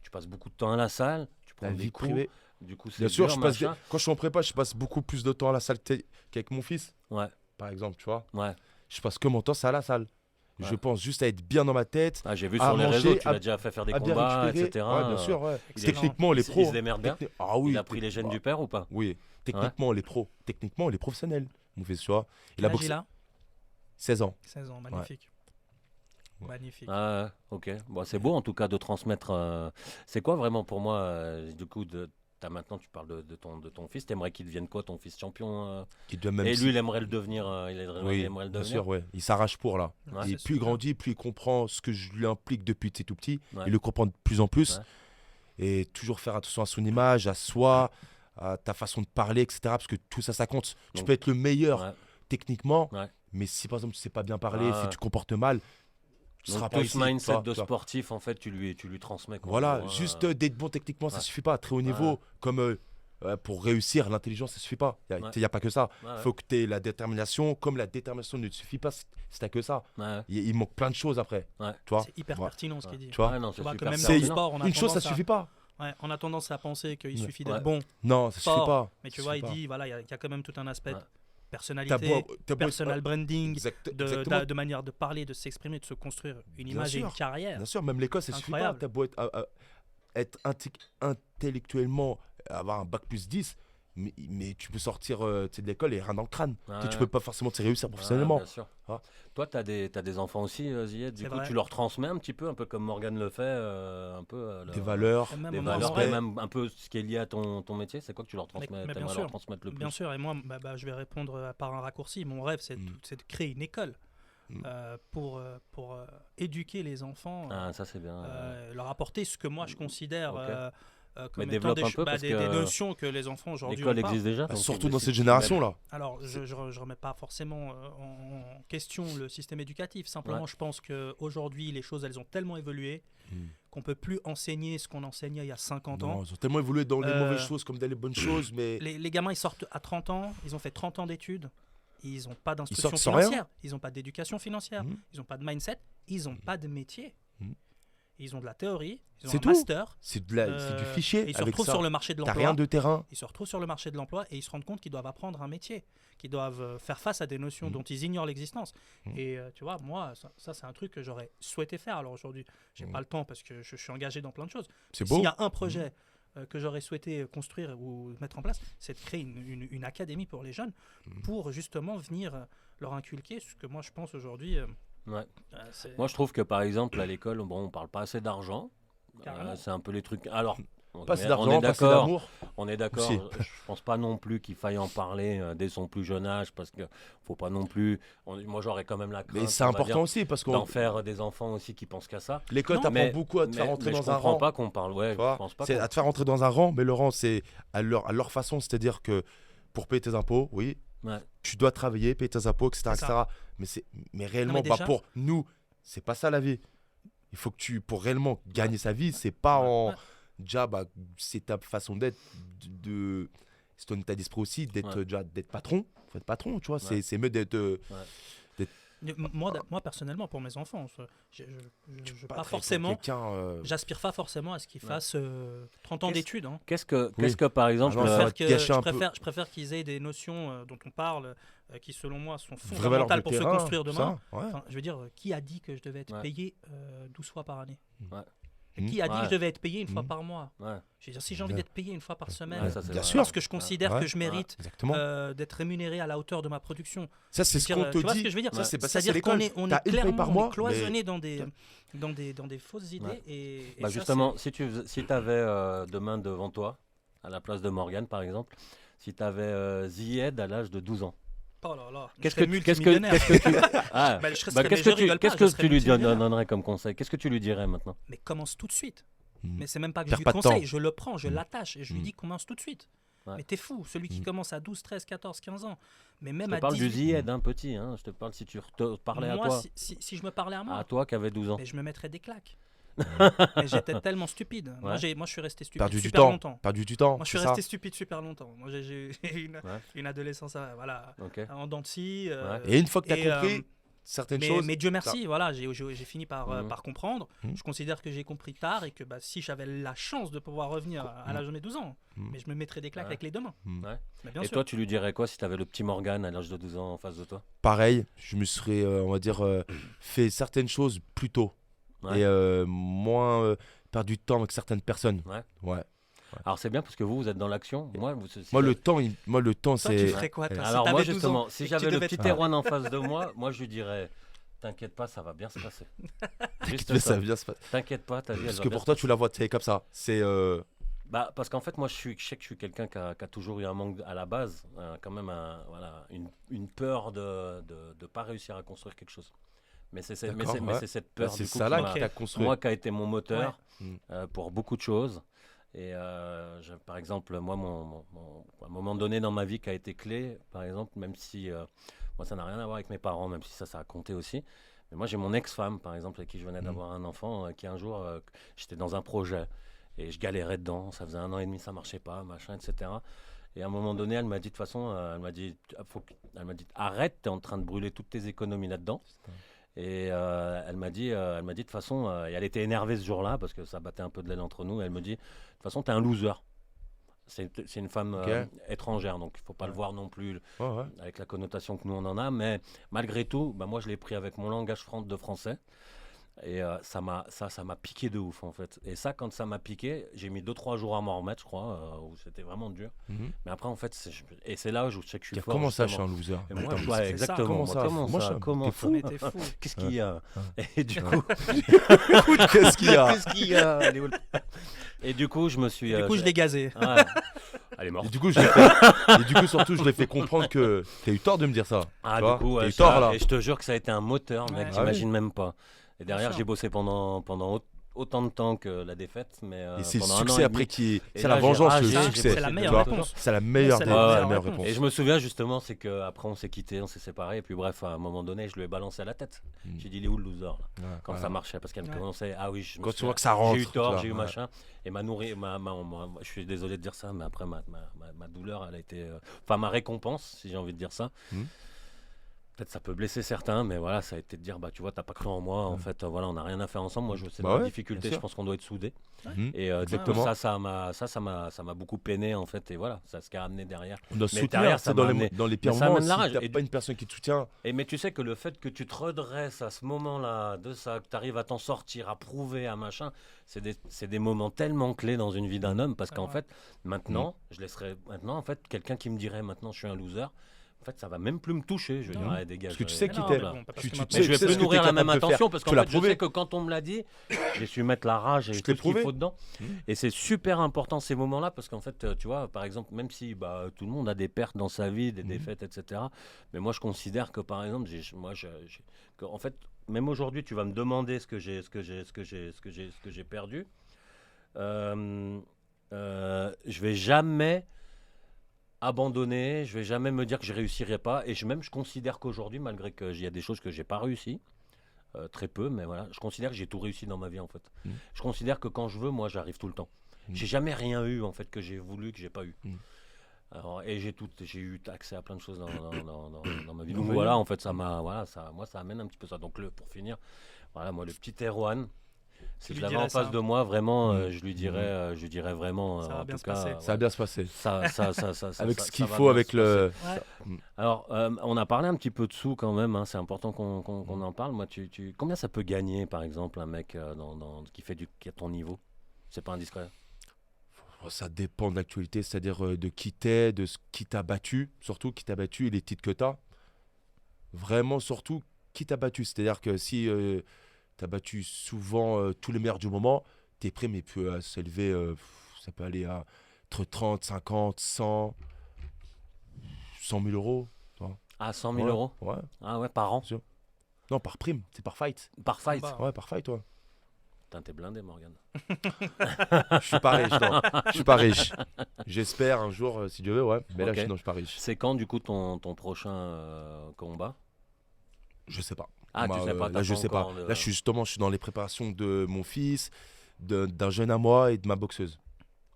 tu passes beaucoup de temps à la salle, tu prends La des vie coups. privée. Du coup, c'est Bien sûr, dur, machin. quand je suis en prépa, je passe beaucoup plus de temps à la salle qu'avec mon fils, Ouais, par exemple, tu vois. ouais. je passe que mon temps, c'est à la salle. Je Ouais. pense juste à être bien dans ma tête, Ah, j'ai vu à sur les manger, réseaux, tu à- l'as déjà fait faire des à bien combats, récupérer. etc. Ouais, bien sûr, ouais. Excellent. Techniquement, les Il pros. se démerde bien. Ah oui. Il a pris les gènes du père ou pas? Oui, techniquement, les pros. Techniquement, les professionnels. On fait ça. Quel âge il a 16 ans. 16 ans, magnifique. Ouais. Magnifique. Ah, ouais, ok. Bon, c'est beau en tout cas de transmettre. C'est quoi vraiment pour moi, du coup, maintenant tu parles de ton fils. T'aimerais qu'il devienne quoi, ton fils champion Qui doit même Et si- lui, il aimerait le devenir. Oui, il aimerait le bien devenir. sûr, ouais. Il s'arrache pour là. Ouais. Et C'est plus il super. grandit, plus il comprend ce que je lui implique depuis que c'est tout petit. Ouais. Il le comprend de plus en plus. Ouais. Et toujours faire attention à son image, à soi, à ta façon de parler, etc. Parce que tout ça, ça compte. Tu Donc, peux être le meilleur Ouais. techniquement, Ouais. mais si par exemple tu sais pas bien parler, Ah. si tu te comportes mal, tu Donc seras tout pas ce ici. mindset tu de vois. sportif, en fait, tu lui transmets. Quoi, Voilà, en gros, juste d'être bon techniquement, ça ouais. suffit pas. À très haut niveau, comme pour réussir, l'intelligence, ça suffit pas. Il Ouais. n'y a pas que ça. ouais, Faut que tu aies la détermination, comme la détermination ne te suffit pas si t'as que ça. ouais. Il manque plein de choses après. Ouais. Tu vois, C'est hyper Ouais. pertinent ce qu'il dit. tu vois Ouais, non, Tu c'est vois que super même dans C'est- le pertinent. sport, on a une chose, ça tendance à- suffit pas. Ouais, on a tendance à penser qu'il Ouais. suffit d'être Ouais. bon. Non, ça suffit Fort. pas. Mais tu Ça vois, il suffit pas. dit, voilà, il y a quand même tout un aspect Ouais. de personnalité, T'as beau personal être- branding, Exactement. de manière de parler, de s'exprimer, de se construire une Bien image et une sûr. carrière. Bien sûr, même l'école, ça suffit pas. Incroyable. T'as beau être intellectuellement, avoir un bac plus 10, mais tu peux sortir tu sais, de l'école et rien dans le crâne. Ouais. Tu peux pas forcément te réussir Ouais, professionnellement. bien sûr. Ah. Toi, tu as des enfants aussi, Zied. Du C'est coup, vrai. tu leur transmets un petit peu, un peu comme Morgane le fait, un peu. Des valeurs. Et même Des au valeurs, moment- et même un peu ce qui est lié à ton métier. C'est quoi que tu leur transmets, mais bien t'aimerais sûr. leur transmettre le plus? Bien sûr, et moi, je vais répondre par un raccourci. Mon rêve, c'est Mm. c'est de créer une école Mm. pour éduquer les enfants, Ah, ça c'est bien. leur apporter ce que moi je considère Ok. comme Mais étant développe un peu, parce des que notions que les enfants aujourd'hui L'école ont pas. existe déjà. Bah, donc surtout dans si cette tu génération-là. Alors, je remets pas forcément en question le système éducatif. Simplement, Ouais. je pense qu'aujourd'hui, les choses, elles ont tellement évolué Mm. qu'on peut plus enseigner ce qu'on enseignait il y a 50 ans. Non, ils ont tellement évolué dans les Euh, mauvaises choses comme dans les bonnes choses, mais Les gamins, ils sortent à 30 ans, ils ont fait 30 ans d'études, ils n'ont pas d'instruction sortent sans rien. financière, ils n'ont pas d'éducation financière, Mhm. ils n'ont pas de mindset, ils n'ont pas de métier. Mhm. Ils ont de la théorie, ils ont C'est un tout. master, c'est du fichier. et ils se Avec retrouvent ça, sur le marché de t'as l'emploi. rien de terrain. Ils se retrouvent sur le marché de l'emploi et ils se rendent compte qu'ils doivent apprendre un métier, qu'ils doivent faire face à des notions Mhm. dont ils ignorent l'existence. Mhm. Et tu vois, moi, ça c'est un truc que j'aurais souhaité faire. Alors aujourd'hui, j'ai Mhm. pas le temps parce que je suis engagé dans plein de choses. C'est S'il beau. y a un projet que j'aurais souhaité construire ou mettre en place, c'est de créer une académie pour les jeunes Mhm. pour justement venir leur inculquer ce que moi je pense aujourd'hui. Ouais. C'est- Moi, je trouve que par exemple, à l'école, bon, on parle pas assez d'argent. Carrément. C'est un peu les trucs. Alors, Pas assez on est d'argent, pas assez d'accord. d'amour. On est d'accord. Aussi. Je pense pas non plus qu'il faille en parler dès son plus jeune âge parce que faut pas non plus. Moi, j'aurais quand même la crainte. Mais c'est on va important dire, aussi parce d'en que faire des enfants aussi qui pensent qu'à ça. l'école Non, t'apprend mais- beaucoup à te faire rentrer mais dans je un comprends rang. pas qu'on parle. Ouais, Tu vois, je pense pas. c'est qu'on- à te faire rentrer dans un rang, mais le rang, c'est à leur façon, c'est-à-dire que pour payer tes impôts, oui, Ouais. tu dois travailler, payer tes impôts, etc. C'est ça. etc. Mais réellement, mais déjà- pour nous, c'est pas ça la vie. Il faut que pour réellement gagner sa vie, c'est pas en. Ouais. Déjà, c'est ta façon d'être, c'est ton état d'esprit aussi, d'être Ouais. déjà d'être patron. Faut être patron, tu vois. Ouais. C'est mieux d'être. Moi, personnellement, pour mes enfants, je pas pas très forcément. quelqu'un, J'aspire pas forcément à ce qu'ils Ouais. fassent 30 ans Qu'est-ce- d'études. Hein. Qu'est-ce que, Oui. par exemple, Ah non, Je ça préfère va te gâcher un peu. je préfère qu'ils aient des notions dont on parle, qui selon moi sont vraie valeur fondamentales de pour terrain, se construire demain. ça, ouais. Enfin, je veux dire, qui a dit que je devais être Ouais. payé 12 fois par année Ouais. Qui a dit Ouais. que je devais être payé une fois Mhm. par mois Ouais. Je veux dire, si j'ai envie Ouais. d'être payé une fois par semaine, Ouais, ça, c'est Bien vrai. sûr. parce que je considère Ouais. que je mérite Exactement. d'être rémunéré à la hauteur de ma production. Ça, c'est ce Je veux qu'on dire, te tu vois dit. ce que je veux dire Ça, c'est pas ça, c'est C'est-à-dire qu'on l'école. est T'as une paye clairement par on est mois, cloisonné dans des fausses idées. Ouais. Et Bah ça, justement, si tu avais demain devant toi, à la place de Morgane par exemple, si tu avais Zied à l'âge de 12 ans, oh là là, je qu'est-ce serais que multimillionnaire. Ah, Bah, je serais- bah, mais qu'est-ce je que tu, rigole pas, qu'est-ce je que serais tu lui multimillionnaire. donnerais comme conseil? Qu'est-ce que tu lui dirais maintenant? Mais commence tout de suite. Mhm. Mais c'est même pas que je Perds lui pas de conseille, temps. je le prends, je Mhm. l'attache et je lui Mhm. dis commence tout de suite. Ouais. Mais t'es fou, celui qui Mhm. commence à 12, 13, 14, 15 ans. Mais Je même te à parle du 18 Zied, hein, petit. Hein. Je te parle si tu te parlais à moi, toi. si je me parlais à moi, À toi qui avait 12 ans. mais je me mettrais des claques. Mais j'étais tellement stupide. Moi, Ouais. moi, je suis resté stupide Perdu du super temps. longtemps. Perdu du temps. Moi, je suis c'est ça. resté stupide super longtemps. Moi, j'ai eu Ouais. une adolescence voilà, Ok. en dents de scie. Ouais. Et une fois que tu as Et, compris, certaines choses. Mais Dieu merci, voilà, j'ai fini par comprendre. Mhm. Je considère que j'ai compris tard et que si j'avais la chance de pouvoir revenir à l'âge de mes 12 ans, mais je me mettrais des claques avec les deux mains. Ouais. Mais bien Et sûr. toi, tu lui dirais quoi si tu avais le petit Morgan à l'âge de 12 ans en face de toi? Pareil, je me serais, on va dire, fait certaines choses plus tôt. Ouais. Et moins perdu de temps avec certaines personnes. Ouais. Alors c'est bien parce que vous êtes dans l'action. Moi, Le temps, Toi, tu c'est. ferais quoi toi, Alors si moi t'avais 12 justement, ans si et que j'avais tu le devais petit te- Erwan en face de moi, je lui dirais, t'inquiète pas, ça va bien se passer. Juste Ça ça. vient se passer. T'inquiète pas, ta vie. Parce elle va que bien pour se toi, passer. tu la vois comme ça. C'est. Bah, parce qu'en fait, moi, je sais que je suis quelqu'un qui a toujours eu un manque à la base, quand même une peur de ne pas réussir à construire quelque chose. Mais c'est D'accord, mais ouais. c'est cette peur C'est du coup, ça là Ok. qui t'a construit. moi qui a été mon moteur Ouais. pour beaucoup de choses. Et par exemple, moi, un moment donné dans ma vie qui a été clé, par exemple, même si moi, ça n'a rien à voir avec mes parents, même si ça a compté aussi. Mais moi, j'ai mon ex-femme, par exemple, avec qui je venais d'avoir un enfant, qui un jour, j'étais dans un projet et je galérais dedans. Ça faisait 1 an et demi, ça marchait pas, machin, etc. Et à un moment donné, elle m'a dit de toute façon, elle m'a dit, arrête, t'es en train de brûler toutes tes économies là-dedans. Et elle m'a dit de toute façon, et elle était énervée ce jour-là parce que ça battait un peu de l'aile entre nous. Elle me dit, de toute façon, t'es un loser. C'est une femme Ok. étrangère, donc il faut pas le voir non plus Ouais. avec la connotation que nous on en a. Mais malgré tout, bah, moi je l'ai pris avec mon langage de français. Et ça m'a piqué de ouf en fait. Et ça, quand ça m'a piqué, j'ai mis 2-3 jours à m'en remettre, je crois, où c'était vraiment dur. Mhm. Mais après, en fait, c'est là où je sais que je suis fort. Comment ça, je suis justement. un loser? Et moi, Attends, ouais, mais c'est- exactement. Comment Moi, ça comment Moi, ça je- Comment t'es ça fou. Mais t'es fou. Qu'est-ce qu'il y a? Ouais. Et du coup, Qu'est-ce qu'il y a? qu'est-ce qu'il y a? Elle est où le- Et du coup, je me suis. Du coup, je l'ai gazé. Ouais. Elle est morte. Et du coup, et du coup, surtout, je l'ai fait comprendre que t'as eu tort de me dire ça. Ah, tu du vois, coup, t'as ouais, eu tort là. et je te jure que ça a été un moteur, mec, Ouais. t'imagines même pas. Et derrière, sûr. j'ai bossé pendant autant de temps que la défaite, mais Et c'est le pendant 1 an succès et après demi. qui est. Et C'est là, la j'ai vengeance, ragé, le j'ai succès. C'est la bossé meilleure tu vois. réponse. C'est la meilleure C'est des la c'est la meilleure meilleure réponse. réponse. Et je me souviens justement, c'est qu'après on s'est quittés, on s'est séparés, et puis bref, à un moment donné, je lui ai balancé à la tête. Mm. J'ai dit, il est où le loser là? Ouais, Quand voilà. ça marchait, parce qu'elle me Ouais. commençait, ah oui, je me Quand tu souviens, vois que ça rentre. j'ai eu tort, tu vois, j'ai eu ouais. machin, et je suis désolé de dire ça, mais après ma douleur, elle a été, enfin ma récompense, si j'ai envie de dire ça. Mm. Peut-être ça peut blesser certains, mais voilà, ça a été de dire, bah tu vois, t'as pas cru en moi, en fait, voilà, on n'a rien à faire ensemble. Moi, c'est Bah ma ouais, difficulté, bien je sûr. pense qu'on doit être soudés. Mhm. Et Exactement. ça m'a beaucoup peiné, en fait, et voilà, ça ce qui a amené derrière. On doit Mais soutenir, derrière, ça c'est dans m'a les amené- dans les pires mais ça moments. amène la Si rage. t'as Et pas une personne qui te soutient, Mais tu sais que le fait que tu te redresses à ce moment-là, de ça, que tu arrives à t'en sortir, à prouver, à machin, c'est des moments tellement clés dans une vie d'un homme, parce C'est qu'en vrai. fait, maintenant, je laisserai maintenant, en fait, quelqu'un qui me dirait maintenant je suis un loser, en fait, ça va même plus me toucher. Je Non. dirais, dégage. Parce que tu sais Mais qui non, t'es. mais bon, parce Tu- que tu maintenant- Mais je vais sais ce plus que t'es nourrir la même capable de faire. attention parce qu'en Tu l'as fait, je prouvé. sais que quand on me l'a dit, j'ai su mettre la rage et Je tout te l'ai ce qu'il prouvé. faut dedans. Et c'est super important ces moments-là parce qu'en fait, tu vois, par exemple, même si tout le monde a des pertes dans sa vie, des défaites, etc. Mais moi, je considère que par exemple, en fait, même aujourd'hui, tu vas me demander ce que j'ai perdu. Je vais jamais abandonner, je vais jamais me dire que je réussirai pas. Et je considère qu'aujourd'hui, malgré qu'il y a des choses que j'ai pas réussi, très peu, mais voilà, je considère que j'ai tout réussi dans ma vie en fait. Mm. Je considère que quand je veux, moi, j'arrive tout le temps. Mm. J'ai jamais rien eu en fait que j'ai voulu, que j'ai pas eu. Mm. Alors, et j'ai eu accès à plein de choses dans ma vie. Non, Donc mais voilà, non. en fait, moi, ça amène un petit peu ça. Donc pour finir, voilà, moi, le petit Erwan, si Tu je lui l'avais dirais en face ça. de moi, vraiment, Mm. je lui dirais vraiment, Ça va en bien tout se cas, passer. ça va bien se passer. Avec ce qu'il va faut, bien avec se passer. le. Ouais. Alors, on a parlé un petit peu de sous quand même, hein, c'est important qu'on en parle. Moi, combien ça peut gagner, par exemple, un mec qui a ton niveau? C'est pas indiscret. Ça dépend de l'actualité, c'est-à-dire de qui t'es, de ce qui t'a battu, surtout qui t'a battu et les titres que t'as. Vraiment, surtout, qui t'a battu. C'est-à-dire que si t'as battu souvent tous les meilleurs du moment, tes primes il peut s'élever, ça peut aller à entre 30, 50, 100 000 euros. Ah, 100 000 Ouais, euros? Ouais. Ah ouais, par an? Non, par prime, c'est par fight. Par fight? Bah, Ouais, par fight, ouais. Putain, t'es blindé, Morgan. Je suis pas riche, non. Je suis pas riche. J'espère un jour, si Dieu veut, ouais. Mais là, Ok. non, je suis pas riche. C'est quand, du coup, ton prochain combat? Je sais pas. Ah, Moi, tu sais pas, là, je sais pas. Là, je suis dans les préparations de mon fils, d'un jeune à moi et de ma boxeuse.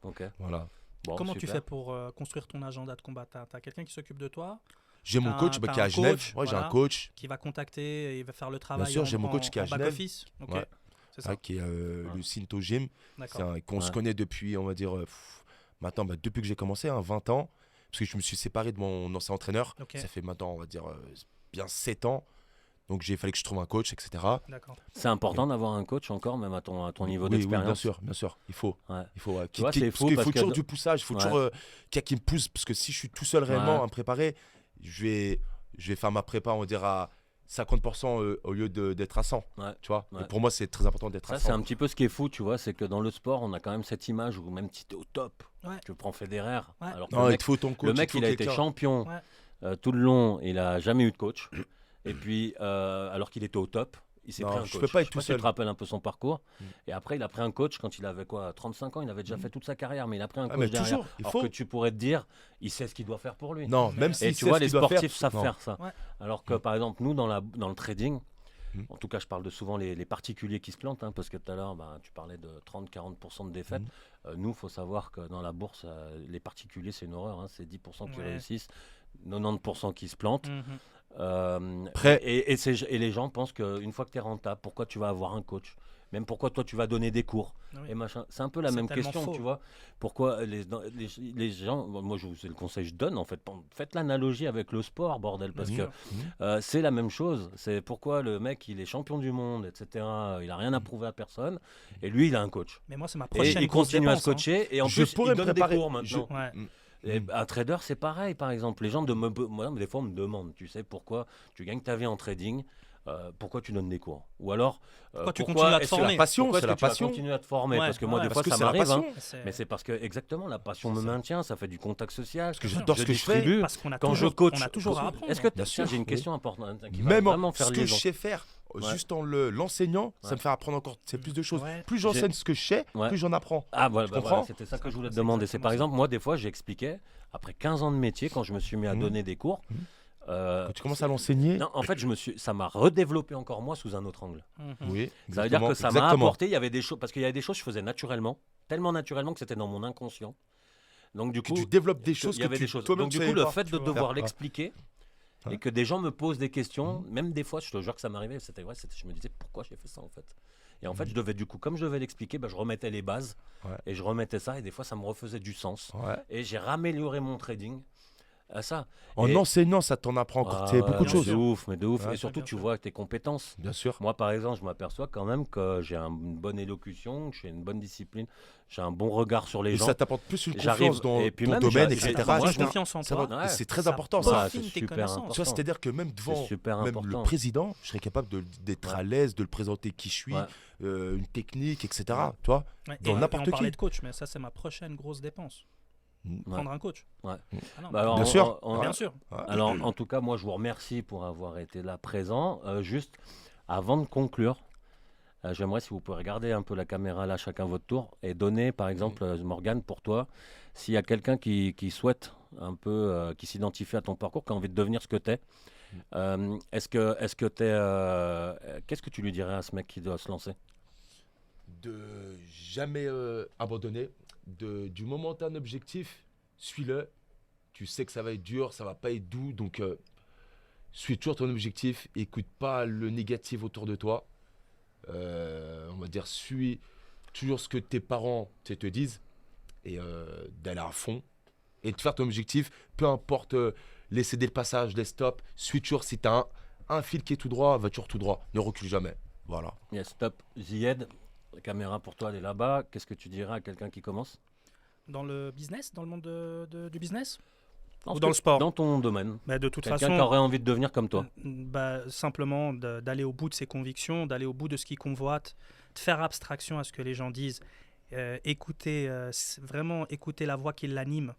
Ok. Voilà. Bon, Comment tu super. fais pour construire ton agenda de combat? T'as quelqu'un qui s'occupe de toi? J'ai mon coach qui est à Genève. Ouais, j'ai un coach. Qui va contacter et il va faire le travail. Bien sûr, j'ai mon coach qui est à Genève. Back-office. Ok. Ouais. C'est ça. Qui est le Sinto Gym. Qu'on se connaît depuis, on va dire, maintenant, depuis que j'ai commencé, 20 ans. Parce que je me suis séparé de mon ancien entraîneur. Ça fait maintenant, on va dire, bien 7 ans. Donc, il fallait que je trouve un coach, etc. D'accord. C'est important d'avoir un coach encore, même à ton niveau d'expérience. Oui, bien sûr. Il faut. Tu vois, parce qu'il faut toujours du poussage. Il faut toujours quelqu'un qui me pousse. Parce que si je suis tout seul réellement à me préparer, je vais faire ma prépa, on va dire, à 50% au lieu d'être à 100. Tu vois. Et pour moi, c'est très important d'être à 100. C'est un petit peu ce qui est fou, tu vois, c'est que dans le sport, on a quand même cette image où même si tu es au top, tu prends Federer. Alors que il te faut ton coach. Le mec, il a été champion tout le long, il a jamais eu de coach. Et puis, alors qu'il était au top, il s'est pris un coach. Je peux pas être tout seul. seul. Tu te rappelles un peu son parcours. Et après, il a pris un coach quand il avait 35 ans. Il avait déjà fait toute sa carrière, mais il a pris un coach derrière. Alors que tu pourrais te dire, il sait ce qu'il doit faire pour lui. Non, même si tu vois, les sportifs savent faire ça. Alors que, par exemple, nous, dans le trading, en tout cas, je parle de souvent les particuliers qui se plantent, parce que tout à l'heure, tu parlais de 30-40% de défaites. Nous, il faut savoir que dans la bourse, les particuliers, c'est une horreur. C'est 10% qui réussissent, 90% qui se plantent. Et les gens pensent qu'une fois que tu es rentable, pourquoi tu vas avoir un coach, même pourquoi toi tu vas donner des cours et machin. C'est un peu la même question, tu vois. Pourquoi les gens, moi c'est le conseil que je donne en fait, faites l'analogie avec le sport, bordel, parce que c'est la même chose. C'est pourquoi le mec il est champion du monde, etc. Il a rien à prouver à personne et lui il a un coach. Mais moi c'est ma prochaine et il continue à se coacher et en plus il donne des cours maintenant. Et un trader, c'est pareil, par exemple. Les gens, moi, des fois, on me demandent, tu sais, pourquoi tu gagnes ta vie en trading, pourquoi tu donnes des cours? Ou alors, pourquoi tu continues à te former? C'est la passion, c'est la passion. Tu continues à te former parce que moi, des fois, ça m'arrive. Mais c'est parce que, exactement, la passion me maintient, ça fait du contact social. Parce que j'adore ce que je fais. Parce qu'on a quand je coach, on a toujours à apprendre. Est-ce que j'ai une question importante qui va même vraiment faire ce que je sais faire. Juste en l'enseignant, ça me fait apprendre encore plus de choses. Plus j'enseigne ce que je sais, plus j'en apprends. Ah, voilà, c'était ça que je voulais te demander. C'est par exemple, moi, des fois, j'expliquais, après 15 ans de métier, quand je me suis mis à donner des cours. Quand tu commences à l'enseigner. Non, en fait, ça m'a redéveloppé encore moi sous un autre angle. Oui, ça veut dire que ça m'a apporté. Il y avait des choses, parce qu'il y avait des choses que je faisais naturellement, tellement naturellement que c'était dans mon inconscient. Donc du coup, tu développes des choses. Donc du coup, le fait de devoir l'expliquer. Et que des gens me posent des questions, même des fois, je te jure que ça m'arrivait, c'était vrai, je me disais pourquoi j'ai fait ça en fait. Et en fait, je devais du coup, comme je devais l'expliquer, je remettais les bases et je remettais ça et des fois, ça me refaisait du sens. Et j'ai ramélioré mon trading à ça. En enseignant, ça t'en apprend encore beaucoup de choses. De ouf. Et surtout, tu vois tes compétences. Bien sûr. Moi, par exemple, je m'aperçois quand même que j'ai une bonne élocution, que j'ai une bonne discipline, j'ai un bon regard sur les gens. Ça t'apporte plus une confiance dans ton domaine, etc. Moi, j'ai confiance en toi. C'est très important, ça. C'est super important. C'est-à-dire que même devant le président, je serais capable d'être à l'aise, de le présenter qui je suis, une technique, etc. Tu vois, dans n'importe qui. On parlait de coach, mais ça, c'est ma prochaine grosse dépense. Prendre un coach. Alors, bien sûr. Bien sûr. Alors, en tout cas, moi, je vous remercie pour avoir été là présent. Juste, avant de conclure, j'aimerais si vous pouvez regarder un peu la caméra là, chacun votre tour, et donner, par exemple, Morgane, pour toi, s'il y a quelqu'un qui souhaite un peu, qui s'identifie à ton parcours, qui a envie de devenir ce que tu es, est-ce que qu'est-ce que tu lui dirais à ce mec qui doit se lancer? De jamais abandonner. Du moment où tu as un objectif, suis-le. Tu sais que ça va être dur, ça va pas être doux, donc suis toujours ton objectif. Écoute pas le négatif autour de toi. On va dire, suis toujours ce que tes parents te disent et d'aller à fond et de faire ton objectif. Peu importe les céder le passage, les stops, suis toujours. Si tu as un fil qui est tout droit, va toujours tout droit. Ne recule jamais. Voilà. Yes, stop. Zied. La caméra pour toi, elle est là-bas. Qu'est-ce que tu dirais à quelqu'un qui commence? Dans le business, dans le monde du business ou dans le sport? Dans ton domaine. De toute quelqu'un façon, qui aurait envie de devenir comme toi. Simplement d'aller au bout de ses convictions, d'aller au bout de ce qu'il convoite, de faire abstraction à ce que les gens disent, vraiment écouter la voix qui l'anime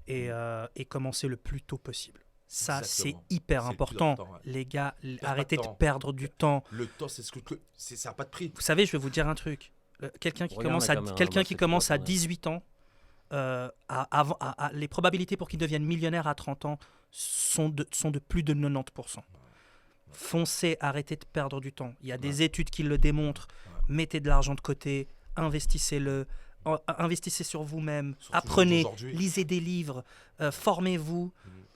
et commencer le plus tôt possible. Ça, c'est hyper important. Les gars, arrêtez de perdre du temps. Le temps, ça n'a pas de prix. Vous savez, je vais vous dire un truc. Quelqu'un qui commence à 18 ans, les probabilités pour qu'il devienne millionnaire à 30 ans sont de plus de 90%. Foncez, arrêtez de perdre du temps. Il y a des études qui le démontrent. Mettez de l'argent de côté, investissez-le. Investissez sur vous-même, apprenez, lisez des livres, formez-vous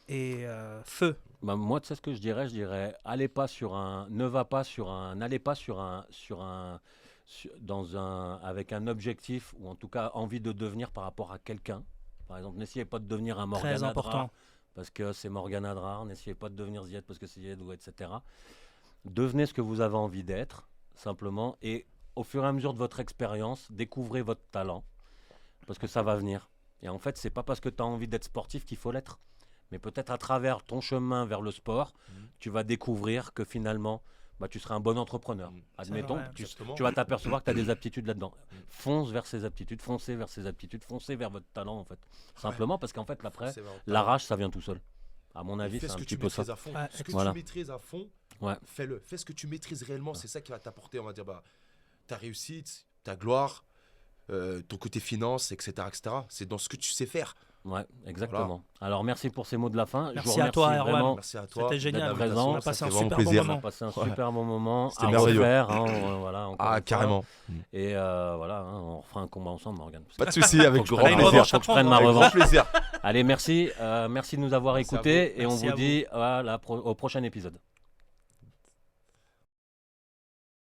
et feu. Bah, moi, tu sais ce que je dirais? Je dirais, n'allez pas avec un objectif ou en tout cas envie de devenir par rapport à quelqu'un. Par exemple, n'essayez pas de devenir un Très Morgan important. Adrar parce que c'est Morgan Adrar. N'essayez pas de devenir Zied parce que c'est Zied ou etc. Devenez ce que vous avez envie d'être, simplement. Et au fur et à mesure de votre expérience, découvrez votre talent parce que ça va venir. Et en fait, c'est pas parce que tu as envie d'être sportif qu'il faut l'être. Mais peut-être à travers ton chemin vers le sport, tu vas découvrir que finalement, bah, tu seras un bon entrepreneur. Admettons, vrai. tu vas t'apercevoir que tu as des aptitudes là-dedans. Fonce vers ces aptitudes, foncez vers ces aptitudes, foncez vers votre talent en fait. Simplement parce qu'en fait, après, C'est vrai. la rage, ça vient tout seul. À mon avis, Fais c'est ce un que petit tu peu ça. maîtrises à fond. Ouais, Ce que voilà. tu maîtrises à fond, Ouais. fais-le. Fais ce que tu maîtrises réellement. C'est ça qui va t'apporter, on va dire, bah, ta réussite, ta gloire, ton côté finance, etc., etc. C'est dans ce que tu sais faire. Ouais, exactement. Alors, merci pour ces mots de la fin. Je vous Merci à toi, remercie Erwan. vraiment. Merci à toi. C'était génial. d'être présent. On a passé un C'était vraiment super bon plaisir. On a moment. passé un Ouais. super bon moment C'était à merveilleux. refaire. Voilà, encore Ah, une fois. carrément. Et voilà, on refera un combat ensemble, Morgan. Pas de souci, avec Faut que je grand prenne ma plaisir. revanche, faut que je prenne ma Avec grand revanche. plaisir. Allez, merci. Merci de nous avoir Merci à écoutés. Et on Merci vous à dit au prochain épisode.